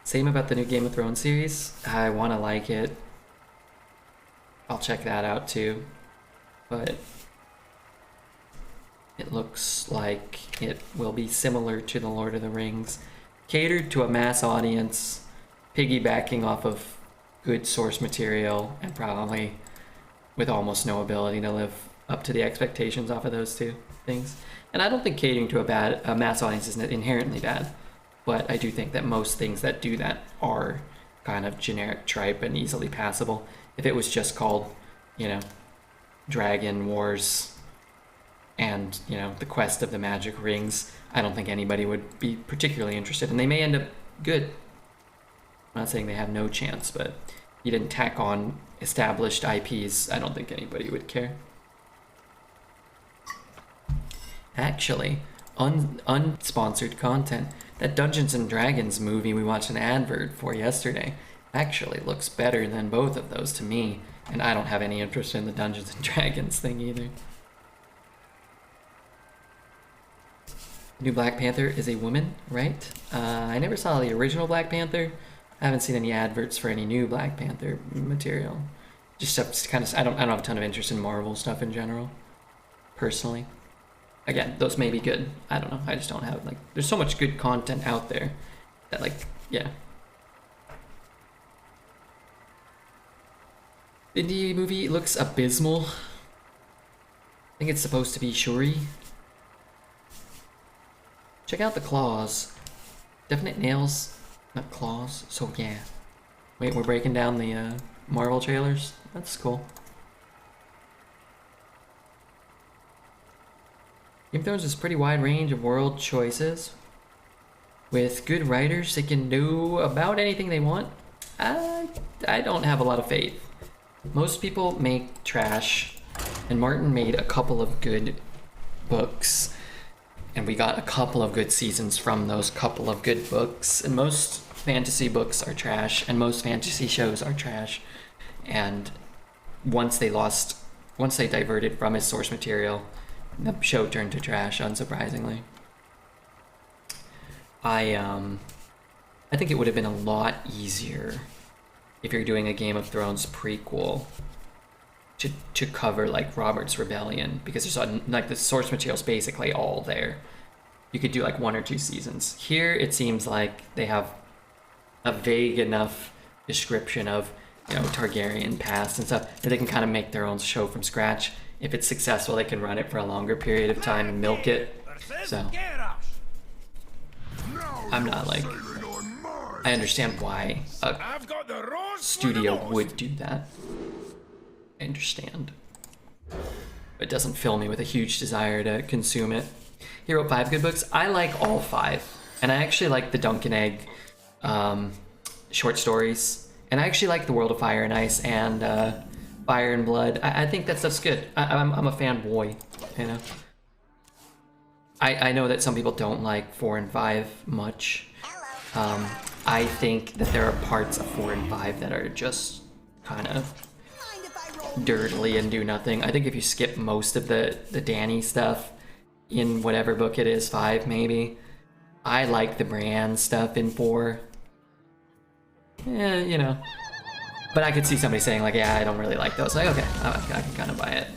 Same about the new Game of Thrones series. I want to like it. I'll check that out too. But it looks like it will be similar to the Lord of the Rings. Catered to a mass audience, piggybacking off of good source material, and probably with almost no ability to live up to the expectations off of those two things. And I don't think catering to a mass audience is inherently bad, but I do think that most things that do that are kind of generic tripe and easily passable. If it was just called, you know, Dragon Wars and, you know, the Quest of the Magic Rings, I don't think anybody would be particularly interested, and they may end up good. I'm not saying they have no chance, but you didn't tack on established IPs, I don't think anybody would care. Actually, unsponsored content, that Dungeons and Dragons movie we watched an advert for yesterday actually looks better than both of those to me, and I don't have any interest in the Dungeons and Dragons thing either. New Black Panther is a woman, right? I never saw the original Black Panther. I haven't seen any adverts for any new Black Panther material. Just kind of, I don't have a ton of interest in Marvel stuff in general, personally. Again, those may be good. I don't know. I just don't have, like, there's so much good content out there that, like, yeah. Indie movie looks abysmal. I think it's supposed to be Shuri. Check out the claws. Definite nails, not claws. So yeah. Wait, we're breaking down the Marvel trailers? That's cool. Game of Thrones is a pretty wide range of world choices. With good writers, they can do about anything they want. I don't have a lot of faith. Most people make trash, and Martin made a couple of good books, and we got a couple of good seasons from those couple of good books, and most fantasy books are trash, and most fantasy shows are trash, and once they diverted from his source material, the show turned to trash, unsurprisingly. I think it would have been a lot easier if you're doing a Game of Thrones prequel to cover like Robert's Rebellion, because there's like the source material's basically all there. You could do like 1 or 2 seasons. Here it seems like they have a vague enough description of, you know, Targaryen past and stuff that they can kind of make their own show from scratch. If it's successful, they can run it for a longer period of time and milk it. So I'm not like, I understand why a studio would do that. I understand. But it doesn't fill me with a huge desire to consume it. He wrote 5 good books. I like all 5. And I actually like the Duncan Egg short stories. And I actually like The World of Fire and Ice and Fire and Blood. I think that stuff's good. I'm a fanboy, you know. I know that some people don't like 4 and 5 much. I think that there are parts of 4 and 5 that are just kind of dirtily and do nothing. I think if you skip most of the Danny stuff in whatever book it is, 5 maybe. I like the Bran stuff in 4. Yeah, you know. But I could see somebody saying like, yeah, I don't really like those. Like, okay, I can kind of buy it.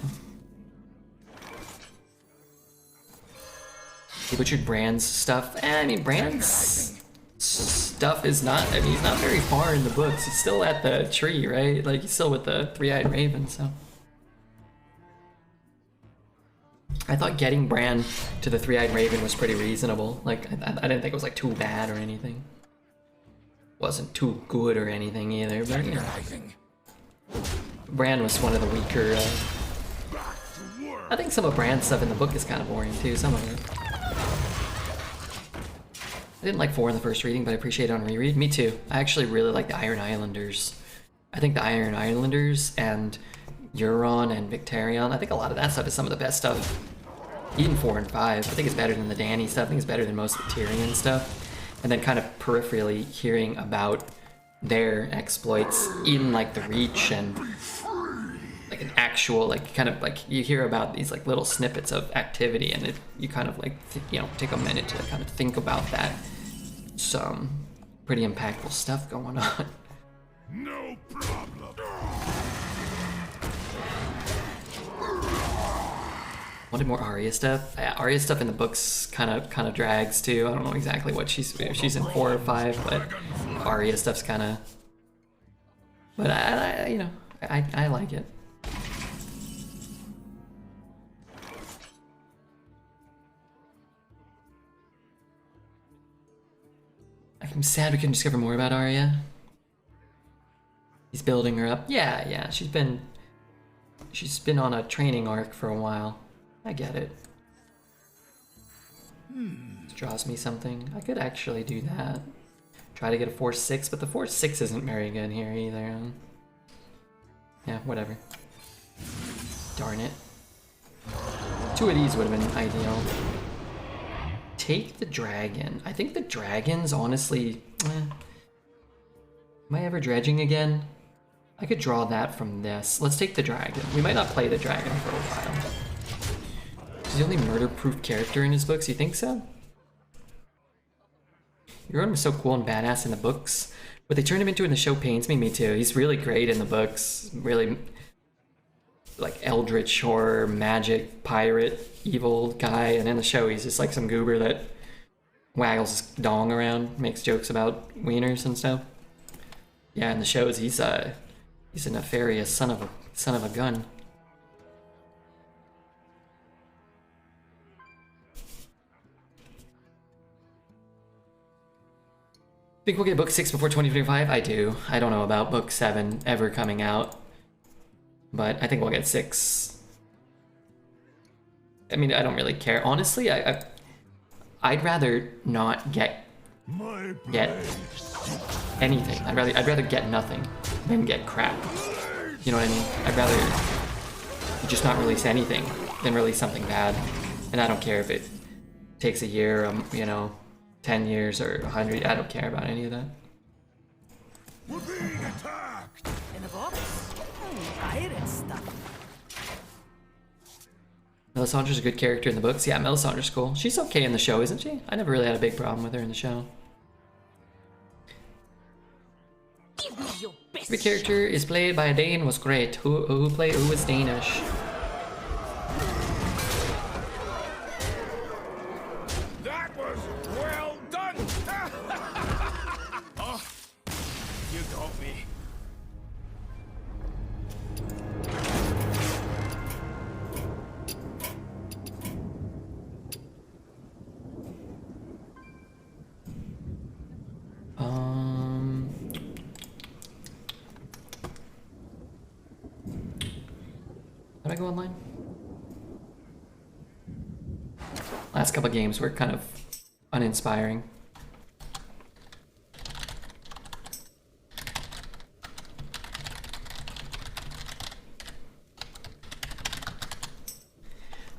He butchered Bran's stuff. I mean, Bran's stuff is not, I mean, he's not very far in the books. He's still at the tree, right? Like, he's still with the three-eyed raven, so. I thought getting Bran to the three-eyed raven was pretty reasonable. Like, I didn't think it was, like, too bad or anything. Wasn't too good or anything either, but, you know. Bran was one of the weaker, I think some of Bran's stuff in the book is kind of boring, too, some of it. I didn't like 4 in the first reading, but I appreciate it on reread. Me too. I actually really like the Iron Islanders. I think the Iron Islanders and Euron and Victarion, I think a lot of that stuff is some of the best stuff. Even 4 and 5. I think it's better than the Dany stuff. I think it's better than most of the Tyrion stuff. And then kind of peripherally hearing about their exploits in like the Reach and like an actual, like kind of like you hear about these like little snippets of activity and you kind of like, you know, take a minute to kind of think about that. Some pretty impactful stuff going on. No problem. Wanted more Arya stuff. Yeah, Arya stuff in the books kind of drags too. I don't know exactly what she's in 4 or 5, but Arya stuff's kind of. But I you know I like it. I'm sad we couldn't discover more about Arya. He's building her up. Yeah, she's been on a training arc for a while. I get it. This draws me something. I could actually do that. Try to get a 4/6, but the 4/6 isn't very good here either. Yeah, whatever. Darn it. 2 of these would have been ideal. Take the dragon. I think the dragons, honestly... Am I ever dredging again? I could draw that from this. Let's take the dragon. We might not play the dragon for a while. He's the only murder-proof character in his books, you think so? Euron was so cool and badass in the books. What they turned him into in the show pains me too. He's really great in the books. Really, like, eldritch horror, magic, pirate, evil guy. And in the show, he's just like some goober that waggles his dong around, makes jokes about wieners and stuff. Yeah, in the shows, he's a nefarious son of a gun. Think we'll get book 6 before 2025? I do. I don't know about book 7 ever coming out, but I think we'll get 6. I mean, I don't really care. Honestly, I'd rather not get anything. I'd rather get nothing than get crap. You know what I mean? I'd rather just not release anything than release something bad. And I don't care if it takes a year, you know, 10 years or 100. I don't care about any of that. We're being attacked. In a box? Pirate stuff. Melisandre's a good character in the books. Yeah, Melisandre's cool. She's okay in the show, isn't she? I never really had a big problem with her in the show. Give me your best. Every character is played by a Dane was great. Who was Danish? That was well done. Oh, you got me. Did I go online? Last couple games were kind of uninspiring.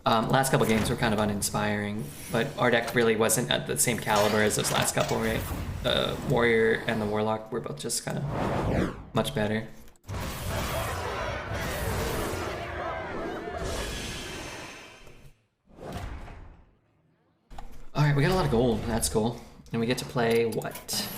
Last couple games were kind of uninspiring, but our deck really wasn't at the same caliber as those last couple, right? The Warrior and the Warlock were both just kind of much better. Alright, we got a lot of gold. That's cool. And we get to play what?